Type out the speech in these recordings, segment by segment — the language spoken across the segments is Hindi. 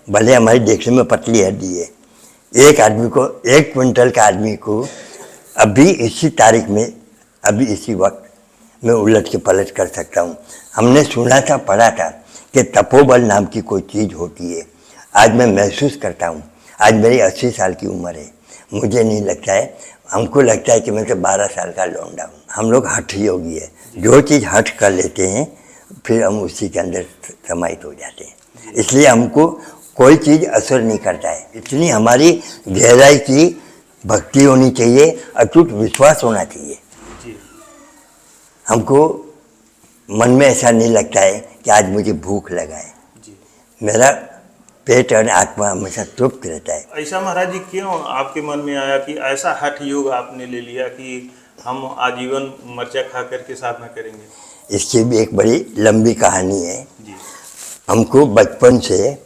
भले हमारी देखने में पतली हड्डी है, एक आदमी को 1 क्विंटल का आदमी को अभी इसी तारीख में, अभी इसी वक्त मैं उलट के पलट कर सकता हूँ। हमने सुना था, पढ़ा था कि तपोबल नाम की कोई चीज़ होती है। आज मैं महसूस करता हूँ। आज मेरी 80 साल की उम्र है। मुझे नहीं लगता है, हमको लगता है कि मैं तो 12 साल का लौंडा हूँ। हम लोग हठ योगी है, जो चीज़ हठ कर लेते हैं फिर हम उसी के अंदर समाहित हो जाते हैं। इसलिए हमको कोई चीज़ असर नहीं करता है। इतनी हमारी गहराई की भक्ति होनी चाहिए, अटूट विश्वास होना चाहिए। हमको मन में ऐसा नहीं लगता है कि आज मुझे भूख लगा है। मेरा पेट और आत्मा हमेशा तृप्त रहता है। ऐसा महाराज जी क्यों आपके मन में आया कि ऐसा हठ योग आपने ले लिया कि हम आजीवन मिर्चा खा करके साधना करेंगे? इसकी भी एक बड़ी लंबी कहानी है। जी। हमको बचपन से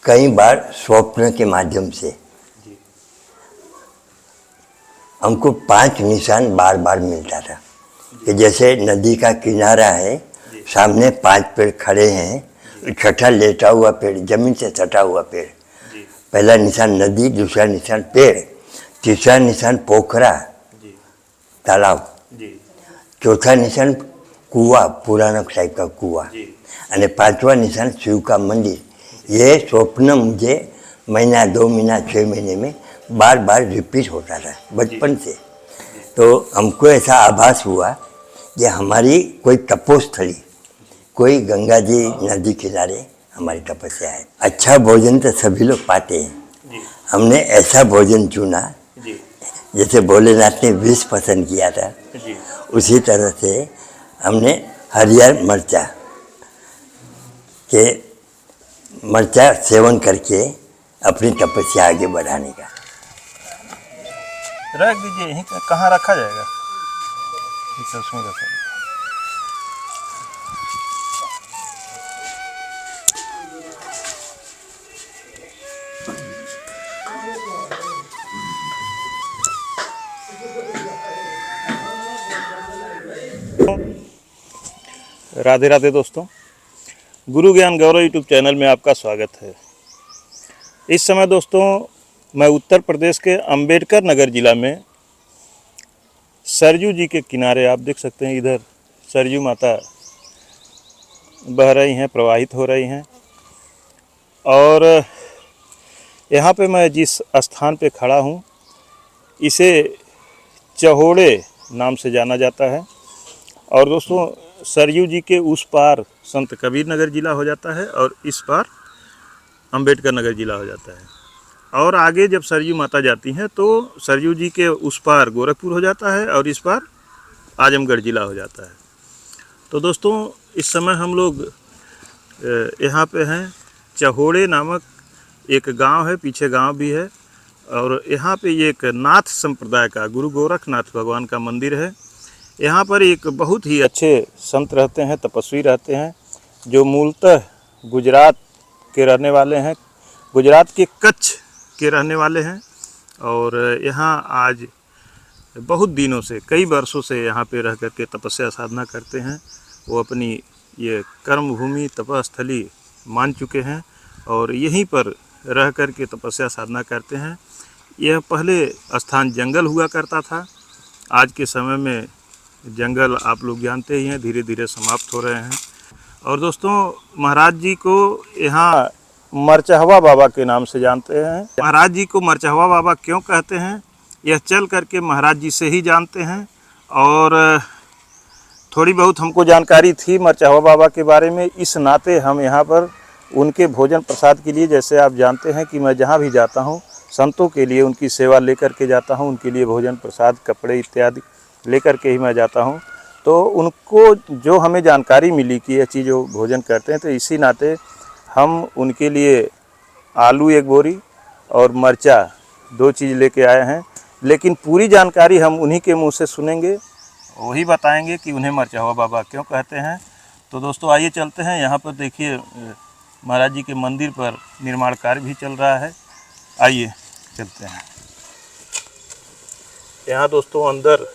कई बार स्वप्न के माध्यम से जी। हमको 5 निशान बार बार मिलता था कि जैसे नदी का किनारा है, सामने 5 पेड़ खड़े हैं, छठा लेटा हुआ पेड़, जमीन से सटा हुआ पेड़। पहला निशान नदी, दूसरा निशान पेड़, तीसरा निशान पोखरा तालाब, चौथा निशान कुआ, पुराना टाइप का कुआ, और 5वां निशान शिव का मंदिर। ये स्वप्न मुझे महीना, 2 महीना, 6 महीने में बार बार रिपीट होता था बचपन से। तो हमको ऐसा आभास हुआ कि हमारी कोई तपोस्थली, कोई गंगा जी नदी किनारे हमारी तपस्या है। अच्छा भोजन तो सभी लोग पाते हैं, हमने ऐसा भोजन चुना जैसे भोलेनाथ ने विष पसंद किया था, उसी तरह से हमने हरियर मिर्चा सेवन करके अपनी तपस्या आगे बढ़ाने का। रख दीजिए, यहीं कहाँ रखा जाएगा? उसमें रखा। राधे राधे दोस्तों, गुरु ज्ञान गौरव यूट्यूब चैनल में आपका स्वागत है। इस समय दोस्तों मैं उत्तर प्रदेश के अंबेडकर नगर ज़िला में सरयू जी के किनारे, आप देख सकते हैं इधर सरयू माता बह रही हैं, प्रवाहित हो रही हैं। और यहाँ पे मैं जिस स्थान पे खड़ा हूँ इसे चहोड़े नाम से जाना जाता है। और दोस्तों सरयू जी के उस पार संत कबीर नगर ज़िला हो जाता है और इस पार अंबेडकर नगर ज़िला हो जाता है। और आगे जब सरयू माता जाती हैं तो सरयू जी के उस पार गोरखपुर हो जाता है और इस पार आजमगढ़ ज़िला हो जाता है। तो दोस्तों इस समय हम लोग यहाँ पे हैं। चहोड़े नामक एक गांव है, पीछे गांव भी है, और यहाँ पे ये एक नाथ संप्रदाय का गुरु गोरखनाथ भगवान का मंदिर है। यहाँ पर एक बहुत ही अच्छे संत रहते हैं, तपस्वी रहते हैं, जो मूलतः गुजरात के रहने वाले हैं, गुजरात के कच्छ के रहने वाले हैं। और यहाँ आज बहुत दिनों से, कई वर्षों से यहाँ पे रह कर के तपस्या साधना करते हैं। वो अपनी ये कर्म भूमि, तपस्थली मान चुके हैं और यहीं पर रह कर के तपस्या साधना करते हैं। यह पहले स्थान जंगल हुआ करता था। आज के समय में जंगल आप लोग जानते ही हैं, धीरे धीरे समाप्त हो रहे हैं। और दोस्तों महाराज जी को यहाँ मरचहवा बाबा के नाम से जानते हैं। महाराज जी को मरचहवा बाबा क्यों कहते हैं, यह चल करके महाराज जी से ही जानते हैं। और थोड़ी बहुत हमको जानकारी थी मरचहवा बाबा के बारे में, इस नाते हम यहाँ पर उनके भोजन प्रसाद के लिए, जैसे आप जानते हैं कि मैं जहाँ भी जाता हूँ संतों के लिए उनकी सेवा लेकर के जाता हूँ, उनके लिए भोजन प्रसाद, कपड़े इत्यादि लेकर के ही मैं जाता हूँ। तो उनको जो हमें जानकारी मिली कि ये चीज़ वो भोजन करते हैं, तो इसी नाते हम उनके लिए आलू 1 बोरी और मिर्चा 2 चीज़ लेके आए हैं। लेकिन पूरी जानकारी हम उन्हीं के मुंह से सुनेंगे, वही बताएंगे कि उन्हें मरचहवा बाबा क्यों कहते हैं। तो दोस्तों आइए चलते हैं। यहाँ पर देखिए महाराज जी के मंदिर पर निर्माण कार्य भी चल रहा है, आइए चलते हैं। यहाँ दोस्तों अंदर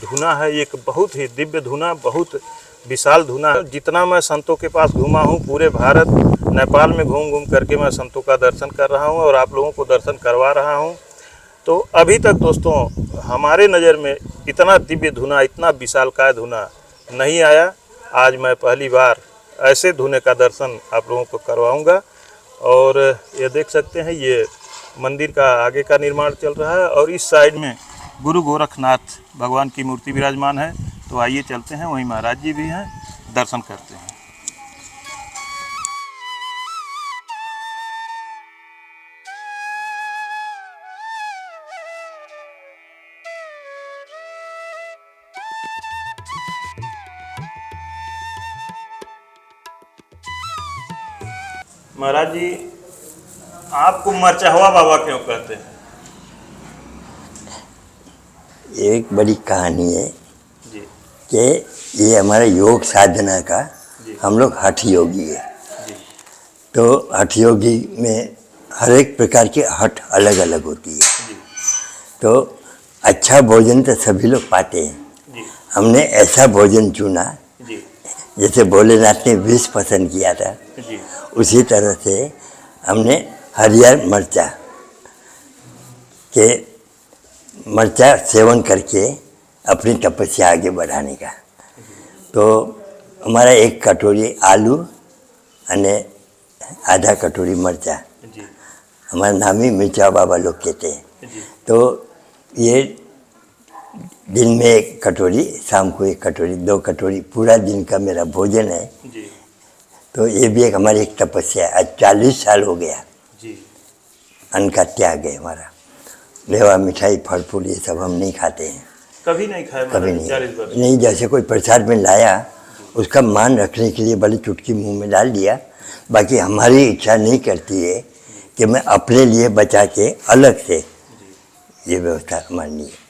धुना है, एक बहुत ही दिव्य धुना, बहुत विशाल धुना है। जितना मैं संतों के पास घूमा हूँ पूरे भारत नेपाल में घूम घूम करके मैं संतों का दर्शन कर रहा हूँ और आप लोगों को दर्शन करवा रहा हूँ। तो अभी तक दोस्तों हमारे नज़र में इतना दिव्य धुना, इतना विशालकाय धुना नहीं आया। आज मैं पहली बार ऐसे धुने का दर्शन आप लोगों को करवाऊँगा। और ये देख सकते हैं, ये मंदिर का आगे का निर्माण चल रहा है और इस साइड में गुरु गोरखनाथ भगवान की मूर्ति विराजमान है। तो आइए चलते हैं, वहीं महाराज जी भी हैं, दर्शन करते हैं। महाराज जी, आपको मरचहवा बाबा क्यों कहते हैं? एक बड़ी कहानी है जी कि ये हमारा योग साधना का, जी। हम लोग हठ योगी है। जी तो हठ योगी में हर एक प्रकार की हठ अलग अलग होती है। जी तो अच्छा भोजन तो सभी लोग पाते हैं। जी हमने ऐसा भोजन चुना, जी जैसे भोलेनाथ ने विष पसंद किया था, जी उसी तरह से हमने हरियर मरचा के मरचा सेवन करके अपनी तपस्या आगे बढ़ाने का। तो हमारा एक कटोरी आलू अने आधा कटोरी मरचा, जी हमारा नाम ही मिर्चा बाबा लोग कहते हैं। जी तो ये दिन में एक कटोरी, शाम को एक कटोरी, 2 कटोरी पूरा दिन का मेरा भोजन है। जी तो ये भी एक हमारी एक तपस्या है। आज 40 साल हो गया जी अन्न का त्याग है हमारा। मेवा मिठाई फल फूल ये सब हम नहीं खाते हैं, कभी नहीं खाए? कभी महाराज, 40 वर्ष नहीं। जैसे कोई प्रसाद में लाया, उसका मान रखने के लिए भले चुटकी मुंह में डाल दिया, बाकी हमारी इच्छा नहीं करती है कि मैं अपने लिए बचा के अलग से ये व्यवस्था हमारी नहीं है।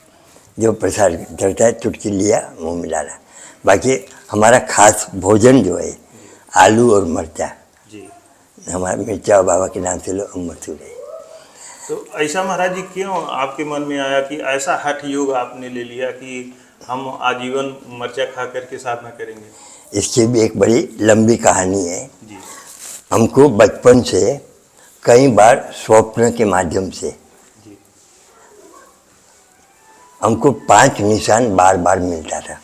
जो प्रसाद चलता है, चुटकी लिया मुंह में डाला, बाकी हमारा खास भोजन जो है आलू और मरचा, जी। हमारा मिर्चा बाबा के नाम से लोग मशहूर है। तो ऐसा महाराज जी क्यों आपके मन में आया कि ऐसा हठ योग आपने ले लिया कि हम आजीवन मरचा खा करके साधना करेंगे? इसकी भी एक बड़ी लंबी कहानी है। जी हमको बचपन से कई बार स्वप्न के माध्यम से जी हमको 5 निशान बार बार मिलता था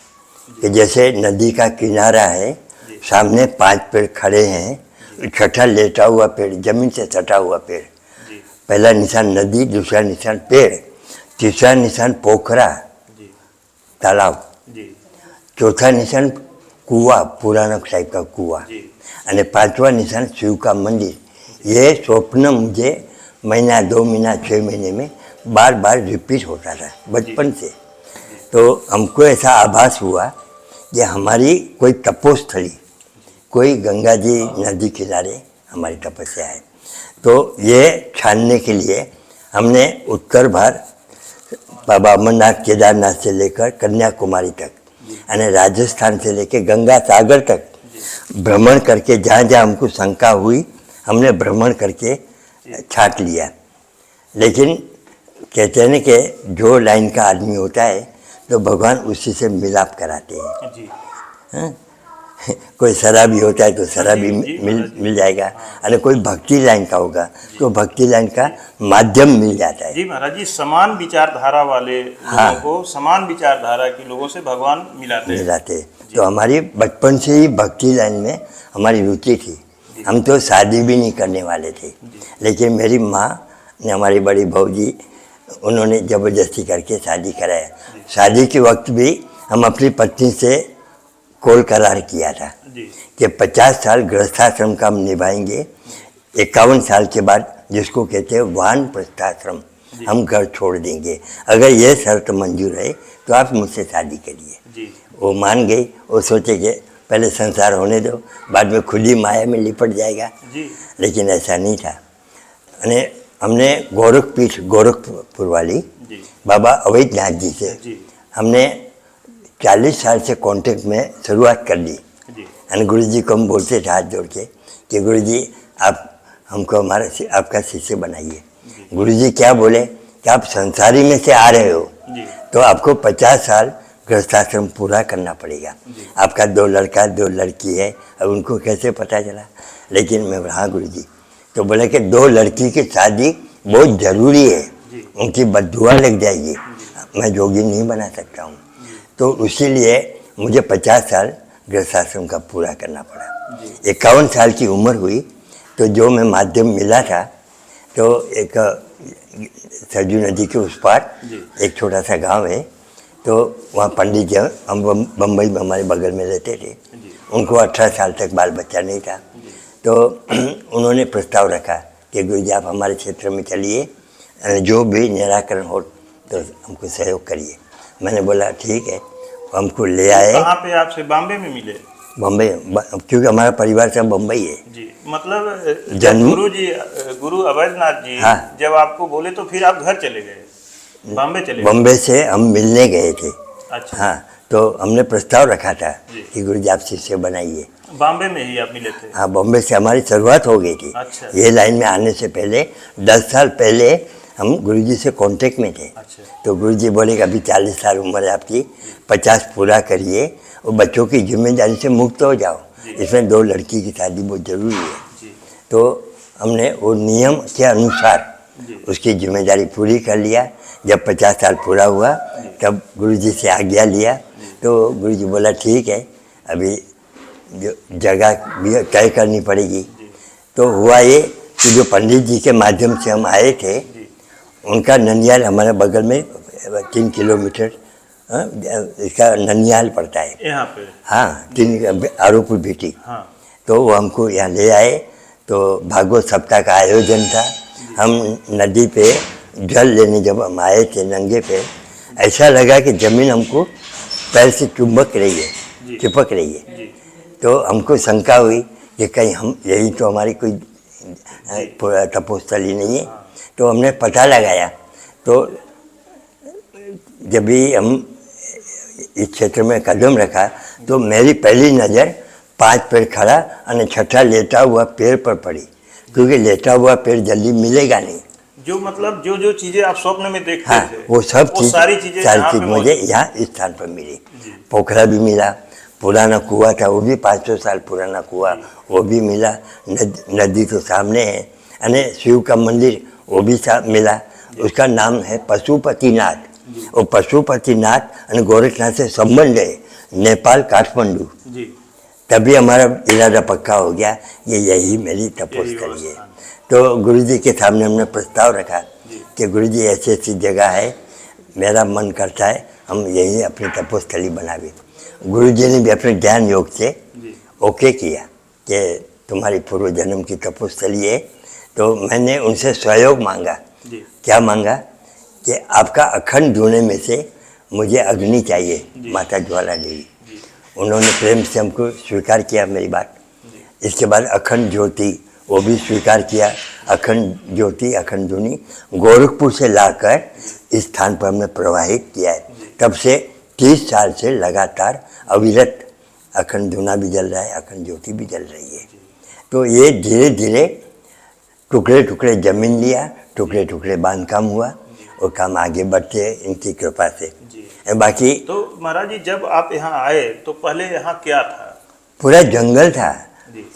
कि जैसे नदी का किनारा है, सामने 5 पेड़ खड़े हैं, छठा लेटा हुआ पेड़, जमीन से सटा हुआ पेड़। जी पहला निशान नदी, दूसरा निशान पेड़, तीसरा निशान पोखरा जी तालाब, जी चौथा निशान कुआ, पुराना टाइप का कुआ, जी और 5वां निशान शिव का मंदिर। ये स्वप्न मुझे महीना, 2 महीना, 6 महीने में बार बार रिपीट होता था बचपन से। तो हमको ऐसा आभास हुआ कि हमारी कोई तपोस्थली, कोई गंगा जी नदी किनारे हमारी तपस्या है। तो ये छानने के लिए हमने उत्तर भारत, बाबा अमरनाथ, केदारनाथ से लेकर कन्याकुमारी तक, यानी राजस्थान से लेकर गंगा सागर तक भ्रमण करके, जहाँ जहाँ हमको शंका हुई हमने भ्रमण करके छाट लिया। लेकिन कहते हैं ना कि जो लाइन का आदमी होता है तो भगवान उसी से मिलाप कराते हैं। जी हाँ? कोई शराबी होता है तो शराबी मिल जाएगा, अरे कोई भक्ति लाइन का होगा तो भक्ति लाइन का माध्यम मिल जाता है। जी महाराज जी, समान विचारधारा वाले लोगों को समान विचारधारा के लोगों से भगवान मिलाते हैं। तो हमारी बचपन से ही भक्ति लाइन में हमारी रुचि थी। हम तो शादी भी नहीं करने वाले थे, लेकिन मेरी माँ ने, हमारी बड़ी भौजी, उन्होंने ज़बरदस्ती करके शादी कराया। शादी के वक्त भी हम अपनी पत्नी से कोल करार किया था कि 50 साल गृहस्थाश्रम का हम निभाएंगे, 51 साल के बाद, जिसको कहते हैं वानप्रस्थाश्रम, हम घर छोड़ देंगे। अगर ये शर्त मंजूर है तो आप मुझसे शादी करिए। वो मान गई। वो सोचे कि पहले संसार होने दो, बाद में खुली माया में लिपट जाएगा। लेकिन ऐसा नहीं था। हमने गोरखपीठ, गोरखपुर वाली बाबा अवैधनाथ जी से हमने 40 साल से कांटेक्ट में शुरुआत कर दी। यानी गुरु जी को हम बोलते थे हाथ जोड़ के कि गुरु जी आप हमको आपका शिष्य बनाइए। गुरु जी क्या बोले कि आप संसारी में से आ रहे हो तो आपको 50 साल गृहस्थाश्रम पूरा करना पड़ेगा। आपका 2 लड़का 2 लड़की है, अब उनको कैसे पता चला? लेकिन मैं बोला हाँ गुरु जी। तो बोले कि 2 लड़की की शादी बहुत ज़रूरी है, उनकी बद्दुआ लग जाएगी, मैं जोगी नहीं बना सकता हूँ। तो इसीलिए मुझे 50 साल गृहस्थाश्रम का पूरा करना पड़ा। 51 साल की उम्र हुई तो जो मैं माध्यम मिला था, तो एक सरजू नदी के उस पार एक छोटा सा गांव है, तो वहाँ पंडित जी, हम बम्बई में हमारे बगल में रहते थे, उनको 18 साल तक बाल बच्चा नहीं था। तो उन्होंने प्रस्ताव रखा कि गुरु जी आप हमारे क्षेत्र में चलिए, जो भी निराकरण हो तो हमको सहयोग करिए। मैंने बोला ठीक है, हमको ले आए। कहाँ पे आपसे? बॉम्बे में मिले? बम्बई, क्योंकि हमारा परिवार सब बम्बई है जी। मतलब जन्म- गुरु अवैधनाथ जी हाँ। जब आपको बोले तो फिर आप घर चले गए, बॉम्बे चले गए? बम्बई से हम मिलने गए थे। अच्छा। हाँ, तो हमने प्रस्ताव रखा था जी। कि गुरु जी आप शिष्य बनाइए। बॉम्बे में ही आप मिले थे? हाँ, बम्बई से हमारी शुरुआत हो गई थी। अच्छा। ये लाइन में आने से पहले 10 साल पहले हम गुरुजी से कांटेक्ट में थे। अच्छा। तो गुरुजी बोले कि अभी 40 साल उम्र है आपकी, 50 पूरा करिए और बच्चों की जिम्मेदारी से मुक्त हो जाओ, इसमें 2 लड़की की शादी बहुत ज़रूरी है। जी। तो हमने वो नियम के अनुसार जी। उसकी जिम्मेदारी पूरी कर लिया। जब 50 साल पूरा हुआ तब गुरुजी से आज्ञा लिया, तो गुरुजी बोला ठीक है, अभी जो जगह भी तय करनी पड़ेगी। तो हुआ ये कि जो पंडित जी के माध्यम से हम आए थे, उनका ननियाल हमारे बगल में 3 किलोमीटर इसका ननियाल पड़ता है यहाँ पे? हाँ, 3 आरोपुर बेटी। हाँ। तो वो हमको यहाँ ले आए। तो भागवत सप्ताह का आयोजन था। हम नदी पे जल लेने जब हम आए थे नंगे पे, ऐसा लगा कि ज़मीन हमको पैर से चुंबक रही है, चिपक रही है। तो हमको शंका हुई कि कहीं हम यही तो हमारी कोई तपोस्थली नहीं है। तो हमने पता लगाया। तो जब भी हम इस क्षेत्र में कदम रखा तो मेरी पहली नज़र 5 पेड़ खड़ा और 6ठा लेटा हुआ पेड़ पर पड़ी, क्योंकि लेटा हुआ पेड़ जल्दी मिलेगा नहीं। जो मतलब जो चीजें आप स्वप्न में देखते हाँ, थे, वो सब चीज़ सारी चीजें मुझे यहाँ इस स्थान पर मिली। पोखरा भी मिला, पुराना कुआं था वो भी 500 साल पुराना कुआं वो भी मिला, नदी तो सामने है, यानी शिव का मंदिर वो भी मिला। उसका नाम है पशुपतिनाथ। और पशुपतिनाथ और गोरखनाथ से संबंध है, नेपाल काठमांडू। तभी हमारा इरादा पक्का हो गया ये यही मेरी तपोस्थली है। तो गुरुजी के सामने हमने प्रस्ताव रखा कि गुरुजी ऐसी ऐसी जगह है, मेरा मन करता है हम यही अपनी तपोस्थली बनावे। गुरुजी ने भी अपने ज्ञान योग से ओके किया कि तुम्हारी पूर्व जन्म की तपोस्थली है। तो मैंने उनसे सहयोग मांगा। क्या मांगा कि आपका अखंड धुएं में से मुझे अग्नि चाहिए, माता ज्वाला देवी। उन्होंने प्रेम से हमको स्वीकार किया मेरी बात। इसके बाद अखंड ज्योति वो भी स्वीकार किया। अखंड ज्योति अखंड धुनी गोरखपुर से लाकर इस स्थान पर हमने प्रवाहित किया है। तब से 30 साल से लगातार अविरत अखंड धुना भी जल रहा है, अखंड ज्योति भी जल रही है। तो ये धीरे धीरे टुकड़े टुकड़े जमीन लिया, टुकड़े टुकड़े बांधकाम हुआ और काम आगे बढ़ते हैं इनकी कृपा से। बाकी तो महाराज जी जब आप यहाँ आए तो पहले यहाँ क्या था? पूरा जंगल था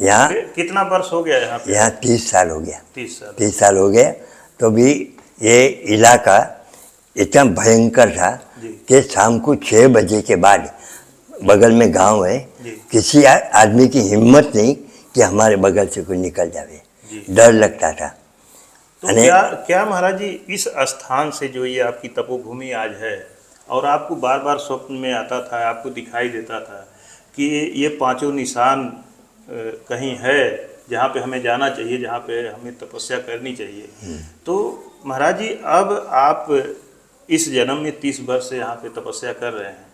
यहाँ। कितना वर्ष हो गया यहाँ पे? यहाँ 30 साल हो गया। 30 साल हो गया। तो भी ये इलाका इतना भयंकर था कि शाम को 6 बजे के बाद, बगल में गांव है, किसी आदमी की हिम्मत नहीं कि हमारे बगल से कोई निकल जावे, डर लगता था। तो क्या महाराज जी इस स्थान से जो ये आपकी तपोभूमि आज है और आपको बार बार स्वप्न में आता था, आपको दिखाई देता था कि ये 5 निशान कहीं है जहाँ पे हमें जाना चाहिए, जहाँ पे हमें तपस्या करनी चाहिए। तो महाराज जी अब आप इस जन्म में 30 वर्ष से यहाँ पे तपस्या कर रहे हैं,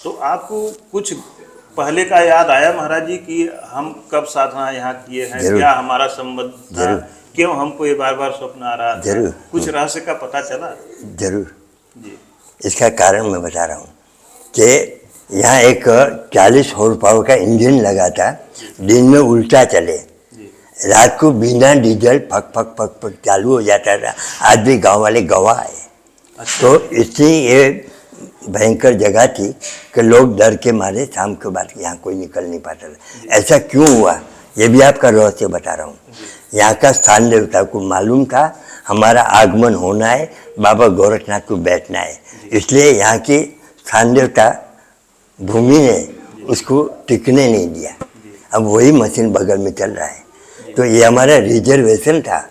तो आपको कुछ पहले का याद आया महाराज जी कि हम कब साधना यहाँ किए हैं, क्या हमारा संबंध था, क्यों हमको ये बार बार स्वप्न आ रहा था? कुछ रहस्य का पता चला? जरूर जी। इसका कारण मैं बता रहा हूँ कि यहाँ एक 40 हॉर्स पावर का इंजन लगा था, दिन में उल्टा चले, रात को बिना diesel fuck fuck fuck fuck चालू हो जाता था। आज भी गांव वाले गवाह है। तो इससे ये भयंकर जगह थी कि लोग डर के मारे शाम के बाद यहाँ कोई निकल नहीं पाता था। ऐसा क्यों हुआ ये भी आपका रहस्य बता रहा हूँ। यहाँ का स्थान देवता को मालूम था हमारा आगमन होना है, बाबा गोरखनाथ को बैठना है, इसलिए यहाँ की स्थान देवता भूमि ने उसको टिकने नहीं दिया। अब वही मशीन बगल में चल रहा है, तो ये हमारा रिजर्वेशन था।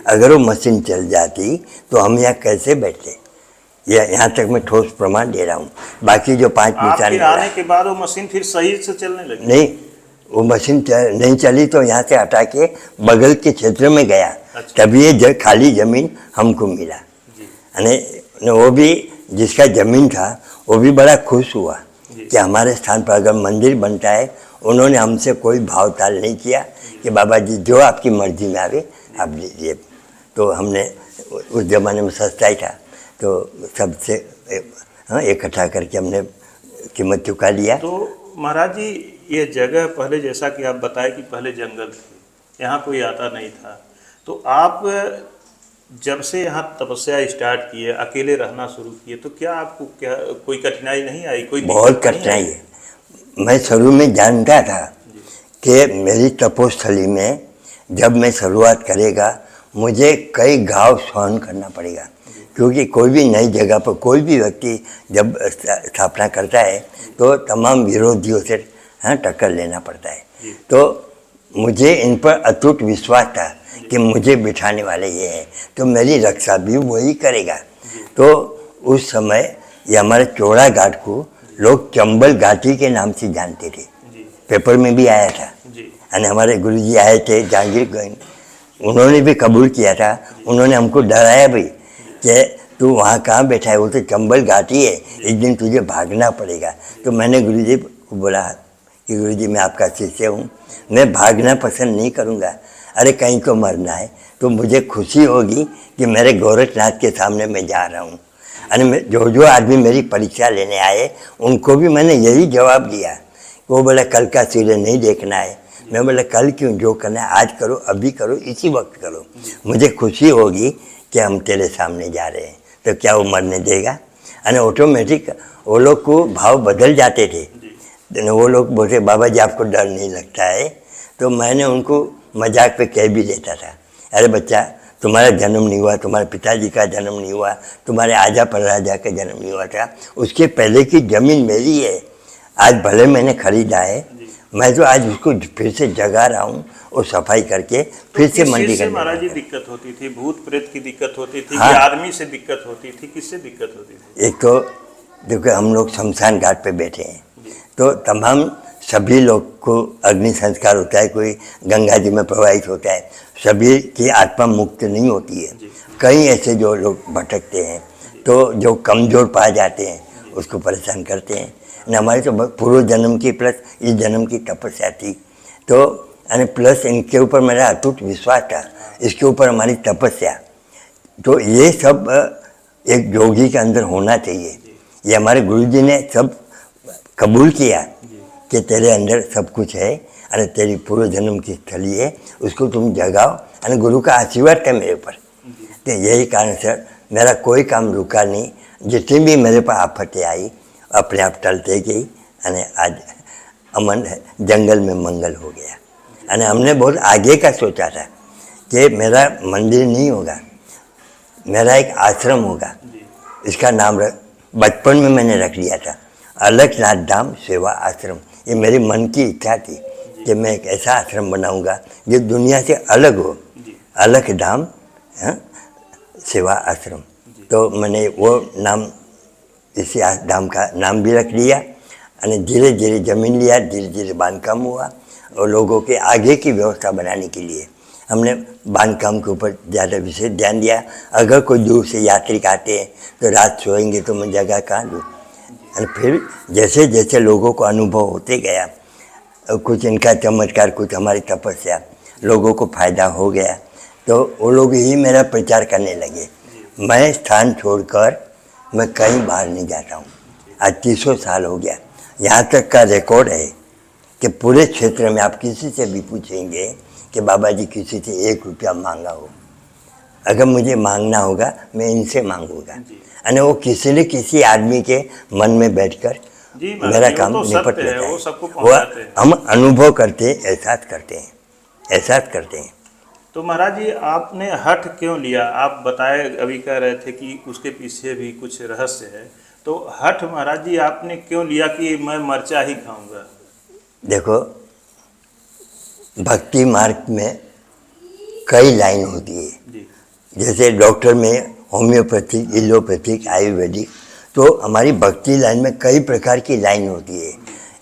अगर वो मशीन चल जाती तो हम यहाँ कैसे बैठते, ये यहाँ तक मैं ठोस प्रमाण दे रहा हूँ। बाकी जो 5 निशान आने के बाद वो मशीन फिर सही से चलने लगी? नहीं, वो मशीन नहीं चली तो यहाँ से हटा के बगल के क्षेत्र में गया। अच्छा। तभी ये खाली जमीन हमको मिला। यानी वो भी जिसका जमीन था वो भी बड़ा खुश हुआ कि हमारे स्थान पर अगर मंदिर बनता है। उन्होंने हमसे कोई भावताल नहीं किया कि बाबा जी जो आपकी मर्जी में आवे आप लीजिए। तो हमने उस ज़माने में सस्ता था, तो सबसे इकट्ठा करके हमने कीमत चुका लिया। तो महाराज जी ये जगह पहले जैसा कि आप बताए कि पहले जंगल थे, यहाँ कोई आता नहीं था, तो आप जब से यहाँ तपस्या स्टार्ट किए, अकेले रहना शुरू किए, तो क्या आपको क्या कोई कठिनाई नहीं आई? कोई बहुत कठिनाई है। मैं शुरू में जानता था कि मेरी तपोस्थली में जब मैं शुरुआत करेगा मुझे कई घाव सहन करना पड़ेगा, क्योंकि कोई भी नई जगह पर कोई भी व्यक्ति जब स्थापना करता है तो तमाम विरोधियों से टक्कर लेना पड़ता है। तो मुझे इन पर अटूट विश्वास था कि मुझे बिठाने वाले ये हैं, तो मेरी रक्षा भी वही करेगा। तो उस समय ये हमारे चौड़ा घाट को लोग चंबल घाटी के नाम से जानते थे, पेपर में भी आया था। यानी हमारे गुरुजी आए थे जहांगीर, उन्होंने भी कबूल किया था। उन्होंने हमको डराया भी कि तू वहाँ कहाँ बैठा है, वो तो चंबल घाटी है, एक दिन तुझे भागना पड़ेगा। तो मैंने गुरुजी को बोला कि गुरुजी मैं आपका शिष्य हूँ, मैं भागना पसंद नहीं करूँगा। अरे कहीं को मरना है तो मुझे खुशी होगी कि मेरे गोरखनाथ के सामने मैं जा रहा हूँ। यानी जो आदमी मेरी परीक्षा लेने आए उनको भी मैंने यही जवाब दिया। वो बोला कल का सूर्य नहीं देखना है। मैं बोला कल क्यों, जो करना है आज करो, अभी करो, इसी वक्त करो। मुझे खुशी होगी कि हम तेरे सामने जा रहे हैं, तो क्या वो मरने देगा? यानी ऑटोमेटिक वो लोग को भाव बदल जाते थे। वो लोग बोलते बाबा जी आपको डर नहीं लगता है? तो मैंने उनको मजाक पे कह भी देता था, अरे बच्चा तुम्हारा जन्म नहीं हुआ, तुम्हारे पिताजी का जन्म नहीं हुआ, तुम्हारे आजा परराजा का जन्म नहीं हुआ था, उसके पहले की ज़मीन मेरी है। आज भले मैंने खरीदा है, मैं तो आज उसको फिर से जगा रहा हूँ और सफाई करके फिर से मंडी करने। महाराज जी दिक्कत होती थी, भूत प्रेत की दिक्कत होती थी? हाँ। कि आदमी से दिक्कत होती थी? किससे दिक्कत होती थी? एक तो देखो हम लोग शमशान घाट पे बैठे हैं, तो तमाम सभी लोग को अग्नि संस्कार होता है, कोई गंगा जी में प्रवाहित होता है, सभी की आत्मा मुक्त नहीं होती है। कई ऐसे जो लोग भटकते हैं, तो जो कमज़ोर पाए जाते हैं उसको परेशान करते हैं। न हमारे तो पूर्व जन्म की प्लस इस जन्म की तपस्या थी, तो यानी प्लस इनके ऊपर मेरा अटूट विश्वास था, इसके ऊपर हमारी तपस्या, तो ये सब एक योगी के अंदर होना चाहिए। ये हमारे गुरुजी ने सब कबूल किया कि तेरे अंदर सब कुछ है, अरे तेरी पूर्व जन्म की स्थली है, उसको तुम जगाओ। अरे गुरु का आशीर्वाद था मेरे ऊपर। तो यही कारण से मेरा कोई काम रुका नहीं, जितनी भी मेरे पर आफतें आई अपने आप टलते गई। अने आज अमन जंगल में मंगल हो गया। अने हमने बहुत आगे का सोचा था कि मेरा मंदिर नहीं होगा, मेरा एक आश्रम होगा। इसका नाम बचपन में मैंने रख लिया था, अलखनाथ धाम सेवा आश्रम। ये मेरे मन की इच्छा थी कि मैं एक ऐसा आश्रम बनाऊंगा जो दुनिया से अलग हो, अलख धाम सेवा आश्रम। तो मैंने वो नाम, इसी धाम का नाम भी रख लिया। और धीरे धीरे ज़मीन लिया, धीरे धीरे बांधकाम हुआ, और लोगों के आगे की व्यवस्था बनाने के लिए हमने बांधकाम के ऊपर ज़्यादा विशेष ध्यान दिया। अगर कोई दूर से यात्री आते हैं तो रात सोएंगे तो मैं जगह कहाँ दूँ। और फिर जैसे जैसे लोगों को अनुभव होते गया, कुछ इनका चमत्कार, कुछ हमारी तपस्या, लोगों को फ़ायदा हो गया, तो वो लोग ही मेरा प्रचार करने लगे। मैं स्थान छोड़कर मैं कहीं बाहर नहीं जाता हूँ। आज 300 साल हो गया। यहाँ तक का रिकॉर्ड है कि पूरे क्षेत्र में आप किसी से भी पूछेंगे कि बाबा जी किसी से 1 रुपया मांगा हो, अगर मुझे मांगना होगा मैं इनसे मांगूंगा, जी। और वो किसी न किसी आदमी के मन में बैठकर जी महाराज मेरा जी, वो काम तो निपट सत्य है, लेता वो है। सबको वो पहुंचाते हैं। हम अनुभव करते हैं, एहसास करते हैं, एहसास करते हैं। तो महाराज जी आपने हठ क्यों लिया? आप बताए, अभी कह रहे थे कि उसके पीछे भी कुछ रहस्य है, तो हठ महाराज जी आपने क्यों लिया कि मैं मरचा ही खाऊंगा? देखो, भक्ति मार्ग में कई लाइन होती है। जी जैसे डॉक्टर में होम्योपैथिक, एलोपैथिक, आयुर्वेदिक, तो हमारी भक्ति लाइन में कई प्रकार की लाइन होती है।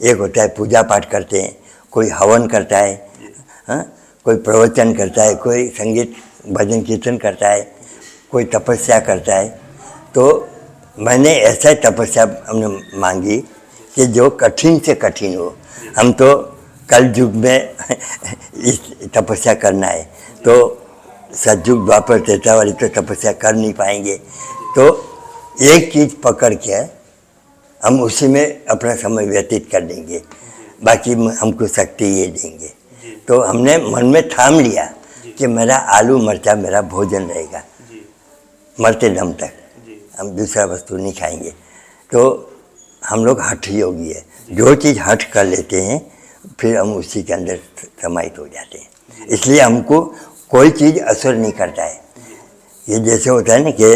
एक होता है पूजा पाठ करते हैं, कोई हवन करता है, हाँ, कोई प्रवचन करता है, कोई संगीत भजन कीर्तन करता है, कोई तपस्या करता है। तो मैंने ऐसा तपस्या हमने मांगी कि जो कठिन से कठिन हो। हम तो कल युग में इस तपस्या करना है, तो सतयुग द्वापर त्रेता वाली तो तपस्या कर नहीं पाएंगे। तो एक चीज़ पकड़ के हम उसी में अपना समय व्यतीत कर देंगे, बाकी हमको शक्ति ये देंगे। तो हमने मन में थाम लिया कि मेरा आलू मरचा मेरा भोजन रहेगा मरते दम तक, हम दूसरा वस्तु नहीं खाएंगे। तो हम लोग हठ योगी है, जो चीज़ हठ कर लेते हैं फिर हम उसी के अंदर समाहित हो जाते हैं। इसलिए हमको कोई चीज़ असर नहीं करता है। ये जैसे होता है ना कि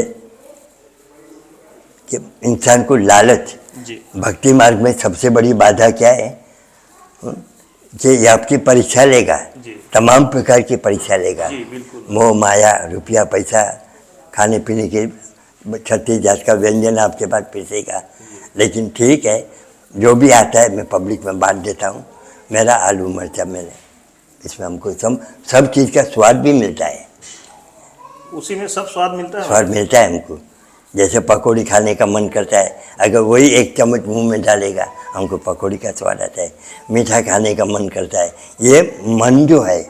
इंसान को लालच, भक्ति मार्ग में सबसे बड़ी बाधा क्या है कि ये आपकी परीक्षा लेगा, तमाम प्रकार की परीक्षा लेगा। मोह माया, रुपया पैसा, खाने पीने के 36 जात का व्यंजन आपके पास पिसेगा। लेकिन ठीक है, जो भी आता है मैं पब्लिक में बांट देता हूँ। मेरा आलू मरचा मैंने, इसमें हमको सब चीज़ का स्वाद भी मिलता है। उसी में सब स्वाद मिलता है, स्वाद मिलता है हमको। जैसे पकौड़ी खाने का मन करता है, अगर वही एक चम्मच मुंह में डालेगा हमको पकौड़ी का स्वाद आता है। मीठा खाने का मन करता है। ये मन जो है,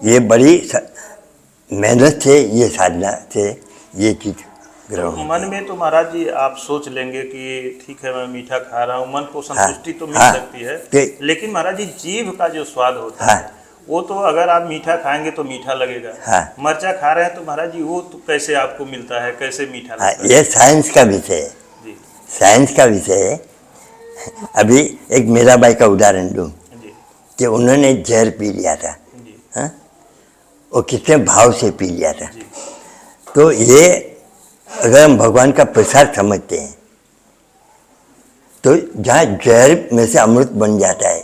ये बड़ी मेहनत से, ये साधना से ये चीज़ ग्रहण तो होती मन है। में तो महाराज जी आप सोच लेंगे कि ठीक है मैं मीठा खा रहा हूँ, मन को संतुष्टि तो मिल हाँ, सकती है, तो- लेकिन महाराज जी जीभ का जो स्वाद होता हाँ, है वो तो अगर आप मीठा खाएंगे तो मीठा लगेगा। हाँ। मरचा खा रहे हैं तो महाराज जी वो तो कैसे आपको मिलता है, कैसे मीठा हाँ, लगता है? ये साइंस का विषय है, जी साइंस का विषय है। अभी एक मीराबाई का उदाहरण दूँ जी कि उन्होंने जहर पी लिया था, जी हाँ, वो कितने भाव से पी लिया था। जी तो ये अगर हम भगवान का प्रसाद समझते हैं तो जहाँ जहर में से अमृत बन जाता है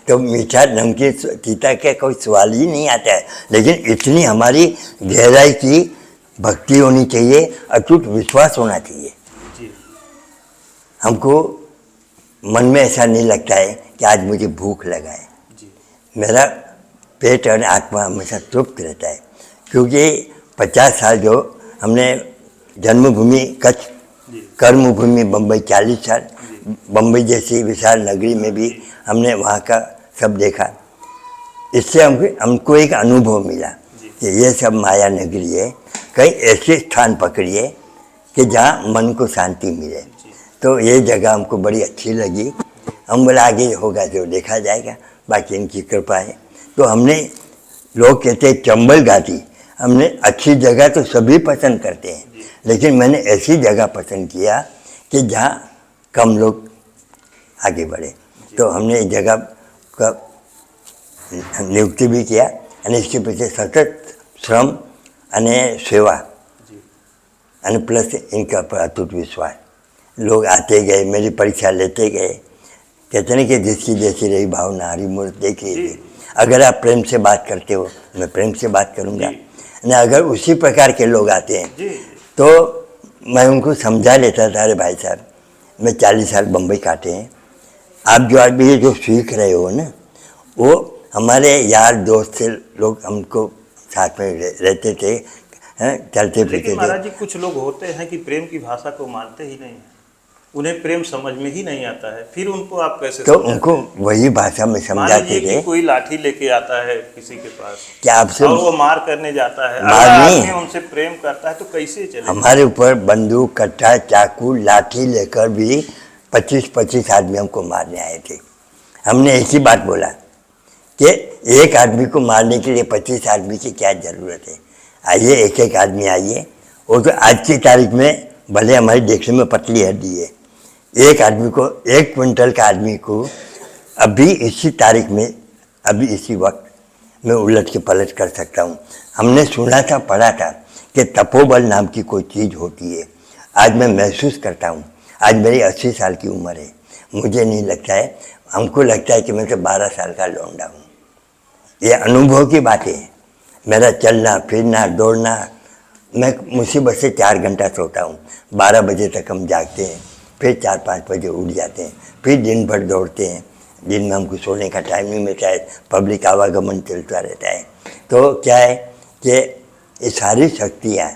तो मीठा नमकीन तीता के कोई सवाल ही नहीं आता है। लेकिन इतनी हमारी गहराई की भक्ति होनी चाहिए, अटूट विश्वास होना चाहिए। जी हमको मन में ऐसा नहीं लगता है कि आज मुझे भूख लगा है। जी मेरा पेट और आत्मा हमेशा तृप्त रहता है, क्योंकि 50 साल जो हमने जन्मभूमि कच्छ, कर्मभूमि बम्बई 40 साल, बम्बई जैसी विशाल नगरी में भी हमने वहाँ का सब देखा। इससे हमको एक अनुभव मिला कि ये सब माया नगरी है। कहीं ऐसे स्थान पकड़िए कि जहाँ मन को शांति मिले। तो ये जगह हमको बड़ी अच्छी लगी। हम बोला आगे होगा जो देखा जाएगा, बाकी इनकी कृपा है। तो हमने, लोग कहते हैं चंबल घाटी, हमने अच्छी जगह तो सभी पसंद करते हैं, लेकिन मैंने ऐसी जगह पसंद किया कि जहाँ कम लोग आगे बढ़े। तो हमने इस जगह का नियुक्ति भी किया और इसके पीछे सतत श्रम અને सेवा और प्लस इनका पर अटूट विश्वास। लोग आते गए, मेरी परीक्षा लेते गए। कहते हैं कि जिसकी जैसी रही भावना हरी मूर्त देखिए। अगर आप प्रेम से बात करते हो मैं प्रेम से बात करूँगा, ना अगर उसी प्रकार के लोग आते हैं तो मैं उनको समझा लेता था, अरे भाई साहब मैं 40 साल बम्बई काटे हैं, आप जो अभी ये जो सीख रहे हो ना, वो हमारे यार दोस्त से लोग हमको साथ में रहते थे, चलते फिरते लेकिन थे। महाराज जी कुछ लोग होते हैं कि प्रेम की भाषा को मानते ही नहीं हैं, उन्हें प्रेम समझ में ही नहीं आता है, फिर उनको आप कैसे तो समझाते उनको हैं? वही भाषा में मान समझाते लीजिए थे। कि कोई लाठी लेके आता है किसी के पास कि आपसे और वो मार करने जाता है, मार अगला नहीं, आदमी उनसे प्रेम करता है तो कैसे चले? हमारे ऊपर बंदूक, कट्टा, चाकू, लाठी लेकर भी 25-25 आदमी हमको मारने आए थे। हमने एक ही बात बोला कि एक आदमी को मारने के लिए 25 आदमी की क्या ज़रूरत है। आइए, एक एक आदमी आइए। वो तो आज की तारीख में भले हमारी देखने में पतली हड्डी है, एक आदमी को, 1 क्विंटल का आदमी को अभी इसी तारीख में, अभी इसी वक्त मैं उलट के पलट कर सकता हूँ। हमने सुना था, पढ़ा था कि तपोबल नाम की कोई चीज़ होती है। आज मैं महसूस करता हूँ। आज मेरी 80 साल की उम्र है। मुझे नहीं लगता है, हमको लगता है कि मैं तो 12 साल का लौंडा हूँ। ये अनुभव की बातें हैं। मेरा चलना फिरना दौड़ना, मैं मुसीबत से 4 घंटा सोता हूँ, 12 बजे तक हम जागते हैं, फिर 4-5 बजे उठ जाते हैं, फिर दिन भर दौड़ते हैं। दिन में हमको सोने का टाइम नहीं मिलता है, पब्लिक आवागमन चलता रहता है। तो क्या है कि ये सारी शक्तियाँ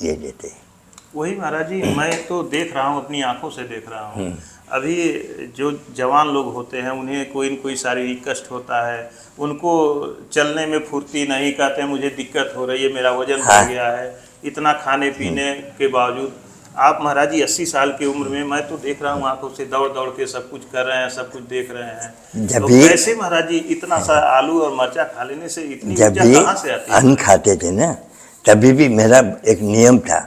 ये देते हैं। वही महाराज जी, मैं तो देख रहा हूँ, अपनी आंखों से देख रहा हूँ। अभी जो जवान लोग होते हैं उन्हें कोई न कोई शारीरिक कष्ट होता है, उनको चलने में फुर्ती नहीं, कहते हैं मुझे दिक्कत हो रही है, मेरा वजन बढ़ गया है, इतना खाने पीने के बावजूद। आप महाराज जी 80 साल की उम्र में, मैं तो देख रहा हूँ आंखों से, दौड़ दौड़ के सब कुछ कर रहे हैं, सब कुछ देख रहे हैं। जब तो भी कैसे महाराज जी इतना सा आलू और मिर्चा खा लेने से इतनी जब ऊर्जा भी कहाँ से आती है? अन्न खाते थे ना, तभी भी मेरा एक नियम था,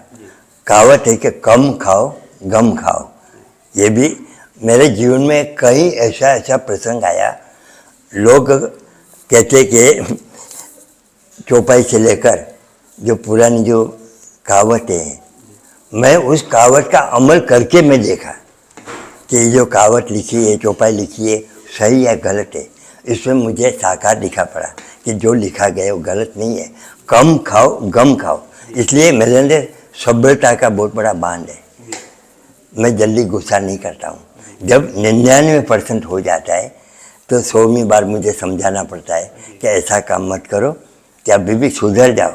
कहावत है कि कम खाओ गम खाओ। ये भी मेरे जीवन में कई ऐसा प्रसंग आया। लोग कहते कि चौपाई से लेकर जो पुरानी जो कहावतें हैं, मैं उस कहावत का अमल करके मैं देखा कि ये जो कहावत लिखी है, चौपाई लिखी है, सही या गलत है। इसमें मुझे साकार दिखा पड़ा कि जो लिखा गया वो गलत नहीं है। कम खाओ गम खाओ। इसलिए मेरे अंदर सभ्यता का बहुत बड़ा बांध है। मैं जल्दी गुस्सा नहीं करता हूँ। जब 99% हो जाता है तो 100वीं बार मुझे समझाना पड़ता है कि ऐसा काम मत करो, कि अभी भी सुधर जाओ,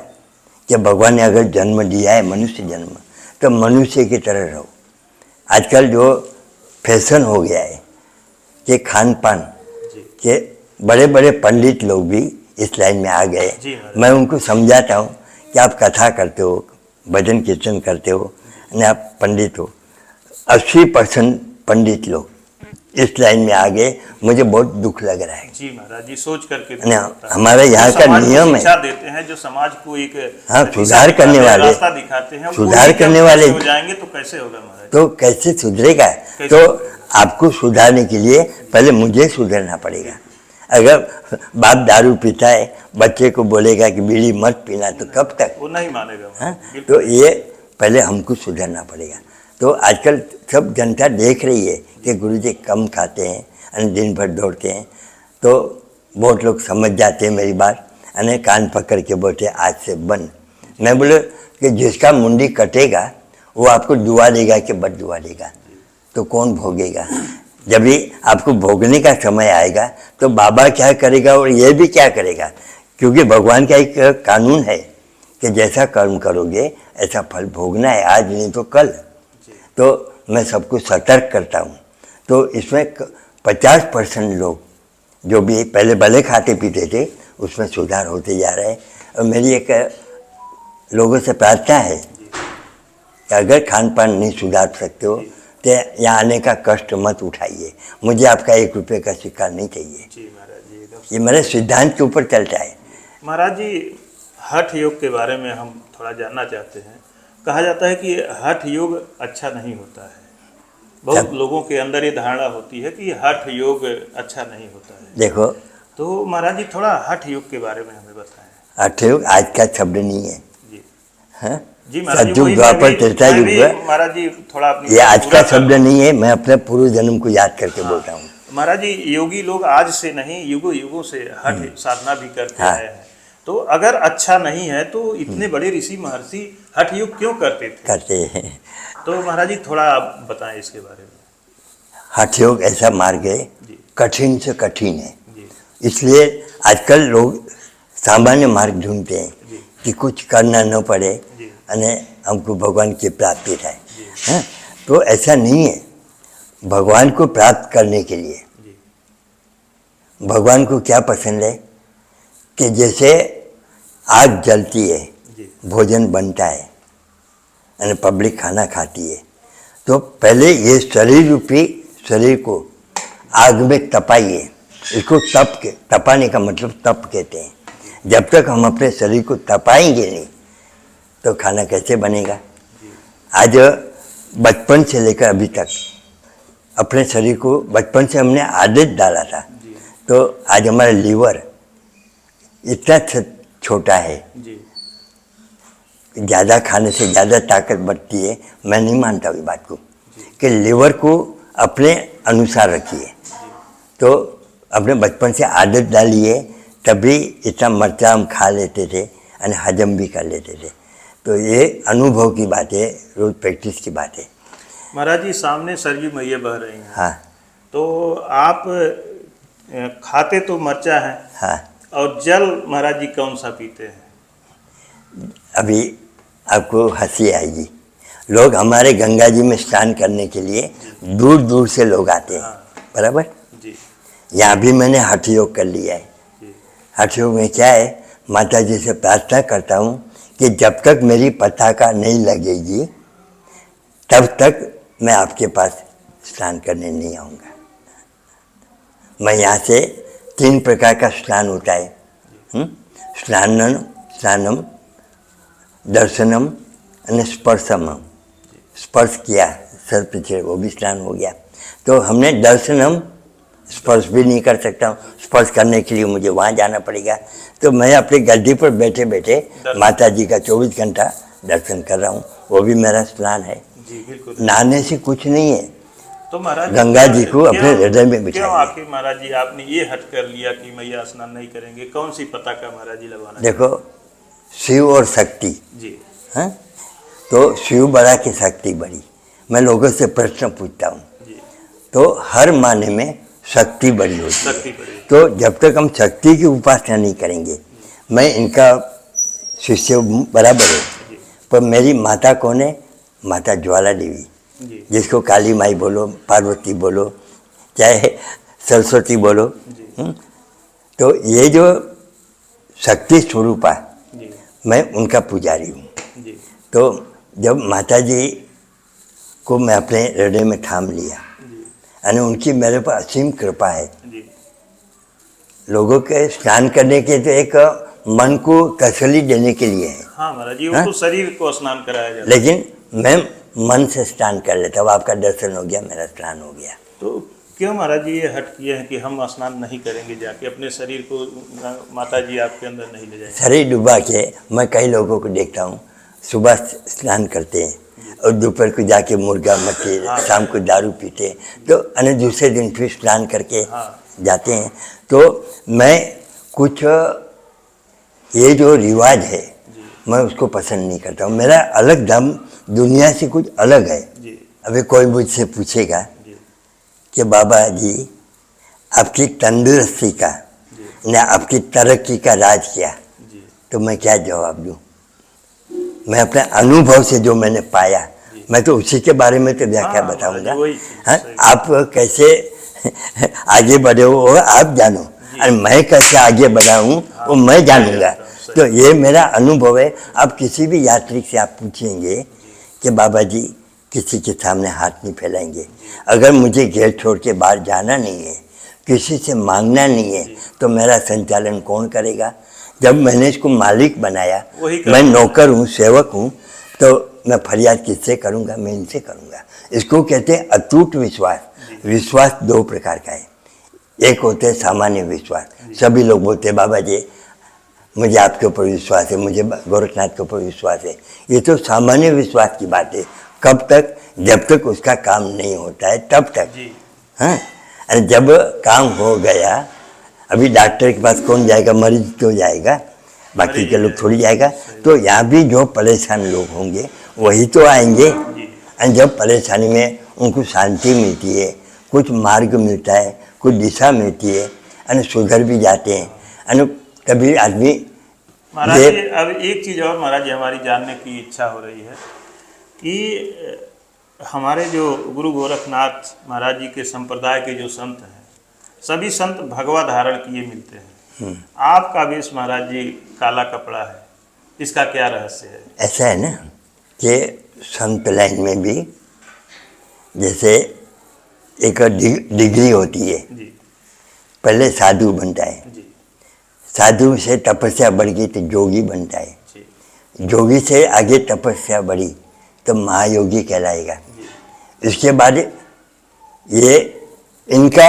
कि भगवान ने अगर जन्म दिया है, मनुष्य जन्म, तो मनुष्य की तरह रहो। आजकल जो फैशन हो गया है कि खान पान के बड़े बड़े पंडित लोग भी इस लाइन में आ गए। मैं उनको समझाता हूँ कि आप कथा करते हो, भजन कीर्तन करते हो, यानी आप पंडित हो। 80% पंडित लोग इस लाइन में आ गए, मुझे बहुत दुख लग रहा है। जी महाराज जी, सोच करके हमारे यहाँ का नियम है, देते हैं जो समाज को एक सुधार करने वाले, रास्ता दिखाते हैं, सुधार करने वाले हो जाएंगे तो कैसे होगा महाराज? तो कैसे सुधरेगा? तो आपको सुधारने के लिए पहले मुझे सुधरना पड़ेगा। अगर बाप दारू पीता है, बच्चे को बोलेगा कि बीड़ी मत पीना, तो कब तक? वो नहीं मानेगा। तो ये पहले हमको सुधरना पड़ेगा। तो आजकल सब जनता देख रही है कि गुरुजी कम खाते हैं और दिन भर दौड़ते हैं, तो बहुत लोग समझ जाते हैं मेरी बात, और कान पकड़ के बोलते आज से बंद। मैं बोले कि जिसका मुंडी कटेगा वो आपको दुआ देगा कि बद दुआ देगा, तो कौन भोगेगा? जब भी आपको भोगने का समय आएगा तो बाबा क्या करेगा और ये भी क्या करेगा, क्योंकि भगवान का एक कानून है कि जैसा कर्म करोगे ऐसा फल भोगना है, आज नहीं तो कल। तो मैं सबको सतर्क करता हूँ। तो इसमें 50% लोग जो भी पहले भले खाते पीते थे उसमें सुधार होते जा रहा है। और मेरी एक लोगों से प्रार्थना है कि अगर खान पान नहीं सुधार सकते हो तो यहाँ आने का कष्ट मत उठाइए। मुझे आपका 1 रुपये का सिक्का नहीं चाहिए। जी महाराज जी, ये मेरे सिद्धांत के ऊपर चलता है। महाराज जी, हठ योग के बारे में हम थोड़ा जानना चाहते हैं। कहा जाता है कि हठ योग अच्छा नहीं होता है। बहुत लोगों के अंदर ये धारणा होती है कि हठ योग अच्छा नहीं होता है। देखो, तो महाराज जी थोड़ा हठ योग के बारे में हमें बताएं। हठ योग आज का शब्द नहीं है। जी हाँ? जी महाराज जी, सतयुग द्वापर त्रेता युग, महाराज जी थोड़ा ये आज का शब्द नहीं है। मैं अपने पूर्व जन्म को याद करके बोलता हूँ। महाराज जी, योगी लोग आज से नहीं, युगों युगों से हठ साधना भी करते आए हैं। तो अगर अच्छा नहीं है तो इतने बड़े ऋषि महर्षि हठ योग क्यों करते थे? तो महाराज जी थोड़ा आप बताएं इसके बारे में। हठ योग ऐसा मार्ग है, कठिन से कठिन है। इसलिए आजकल लोग सामान्य मार्ग ढूंढते हैं कि कुछ करना न पड़े और हमको भगवान की प्राप्ति रहे। तो ऐसा नहीं है। भगवान को प्राप्त करने के लिए भगवान को क्या पसंद है कि जैसे आग जलती है, भोजन बनता है और पब्लिक खाना खाती है, तो पहले ये शरीर रूपी शरीर को आग में तपाइए। इसको तपाने का मतलब तप कहते हैं। जब तक हम अपने शरीर को तपाएंगे नहीं तो खाना कैसे बनेगा। जी आज बचपन से लेकर अभी तक अपने शरीर को बचपन से हमने आदत डाला था, जी तो आज हमारा लीवर इतना छोटा है, जी ज़्यादा खाने से ज़्यादा ताकत बढ़ती है। मैं नहीं मानता इस बात को जी कि लीवर को अपने अनुसार रखिए। तो अपने बचपन से आदत डाली है, तभी इतना मरचा हम खा लेते थे और हजम भी कर लेते थे। तो ये अनुभव की बात है, रोज़ प्रैक्टिस की बात है। महाराज जी, सामने सरयू मैया बह रही हैं, हाँ तो आप खाते तो मरचा है, हाँ। और जल महाराज जी कौन सा पीते हैं? अभी आपको हंसी आएगी, लोग हमारे गंगा जी में स्नान करने के लिए दूर दूर से लोग आते हैं, हाँ बराबर। जी यहाँ भी मैंने हठ योग कर लिया है। जी हठ योग में क्या है, माता जी से प्रार्थना करता हूँ कि जब तक मेरी पताका नहीं लगेगी तब तक मैं आपके पास स्नान करने नहीं आऊँगा। मैं यहाँ से 3 प्रकार का स्नान होता है, स्नानम, दर्शनम और स्पर्शम। स्पर्श किया सर पीछे, वो भी स्नान हो गया। तो हमने दर्शनम, स्पर्श भी नहीं कर सकता हूँ, स्पर्श करने के लिए मुझे वहाँ जाना पड़ेगा। तो मैं अपनी गद्दी पर बैठे बैठे माता जी का 24 घंटा दर्शन कर रहा हूँ, वो भी मेरा स्नान है। जी बिल्कुल। नहाने से कुछ नहीं है, तो महाराज गंगा जी को अपने हृदय में क्यों बिठाइए। आखिर महाराज जी आपने ये हट कर लिया कि मैया स्नान नहीं करेंगे? कौन सी पताका महाराज जी लगवाना? देखो, शिव और शक्ति, जी हाँ, तो शिव बड़ा कि शक्ति बड़ी। मैं लोगों से प्रश्न पूछता हूँ, जी तो हर माने में शक्ति बड़ी होती है। शक्ति बड़ी। तो जब तक हम शक्ति की उपासना नहीं करेंगे, मैं इनका शिष्य बराबर है, जी पर मेरी माता कौन है? माता ज्वाला देवी, जी जिसको काली माई बोलो, पार्वती बोलो, चाहे सरस्वती बोलो। जी तो ये जो शक्ति स्वरूपा, जी मैं उनका पुजारी हूँ। जी तो जब माता जी को मैं अपने हृदय में थाम लिया, जी यानी उनकी मेरे पर असीम कृपा है। जी लोगों के स्नान करने के तो एक मन को तसल्ली देने के लिए है, हाँ महाराज जी, वो हाँ? तो शरीर को स्नान कराया जाता है। लेकिन मैं मन से स्नान कर लेता हूँ, आपका दर्शन हो गया, मेरा स्नान हो गया। तो क्यों महाराज जी ये हट किए हैं कि हम स्नान नहीं करेंगे, जाके अपने शरीर को माता जी आपके अंदर नहीं ले जाएंगे? शरीर डुबा के मैं कई लोगों को देखता हूँ, सुबह स्नान करते हैं और दोपहर को जाके मुर्गा मछली, हाँ। शाम को दारू पीते हैं, तो अन्य दूसरे दिन फिर स्नान करके हाँ। जाते हैं। तो मैं कुछ ये जो रिवाज है, मैं उसको पसंद नहीं करता हूँ। मेरा अलग धर्म दुनिया से कुछ अलग है। जी अभी कोई मुझसे पूछेगा जी कि बाबा जी आपकी तंदुरुस्ती का जी या आपकी तरक्की का राज क्या, जी तो मैं क्या जवाब दूँ? मैं अपने अनुभव से जो मैंने पाया, मैं तो उसी के बारे में तो व्याख्या हाँ, बताऊंगा। वही हाँ, सही। आप कैसे आगे बढ़े हो वो आप जानो, और मैं कैसे आगे बढ़ा हूँ वो मैं जानूंगा। सही। तो ये मेरा अनुभव है। आप किसी भी यात्री से आप पूछेंगे कि बाबा जी किसी के सामने हाथ नहीं फैलाएंगे। अगर मुझे घेर छोड़ के बाहर जाना नहीं है, किसी से मांगना नहीं है, तो मेरा संचालन कौन करेगा? जब मैंने इसको मालिक बनाया, वही मैं करेगा। नौकर हूँ, सेवक हूँ, तो मैं फरियाद किससे करूँगा? मैं इनसे करूँगा। इसको कहते हैं अटूट विश्वास। विश्वास 2 प्रकार का है। एक होते हैं सामान्य विश्वास, सभी लोग बोलते हैं बाबा जी मुझे आपके ऊपर विश्वास है, मुझे गोरखनाथ के ऊपर विश्वास है। ये तो सामान्य विश्वास की बात है। कब तक? जब तक उसका काम नहीं होता है तब तक। जी हाँ, और जब काम हो गया, अभी डॉक्टर के पास कौन जाएगा? मरीज तो जाएगा, बाकी मरीज के लोग जाएगा। थोड़ी जाएगा। तो यहाँ भी जो परेशान लोग होंगे वही तो आएंगे, जी और जब परेशानी में उनको शांति मिलती है, कुछ मार्ग मिलता है, कुछ दिशा मिलती है, और सुधर भी जाते हैं, और तभी आदमी महाराज ये- जी, अब एक चीज़ और महाराज जी हमारी जानने की इच्छा हो रही है कि हमारे जो गुरु गोरखनाथ महाराज जी के संप्रदाय के जो संत हैं, सभी संत भगवा धारण किए मिलते हैं। आपका वेश महाराज जी काला कपड़ा है, इसका क्या रहस्य है? ऐसा है ना कि संत लाइन में भी जैसे एक डिग्री होती है। जी पहले साधु बनता है, जी साधु से तपस्या बढ़ गई तो जोगी बनता है, जी जोगी से आगे तपस्या बढ़ी तो महायोगी कहलाएगा। इसके बाद ये इनका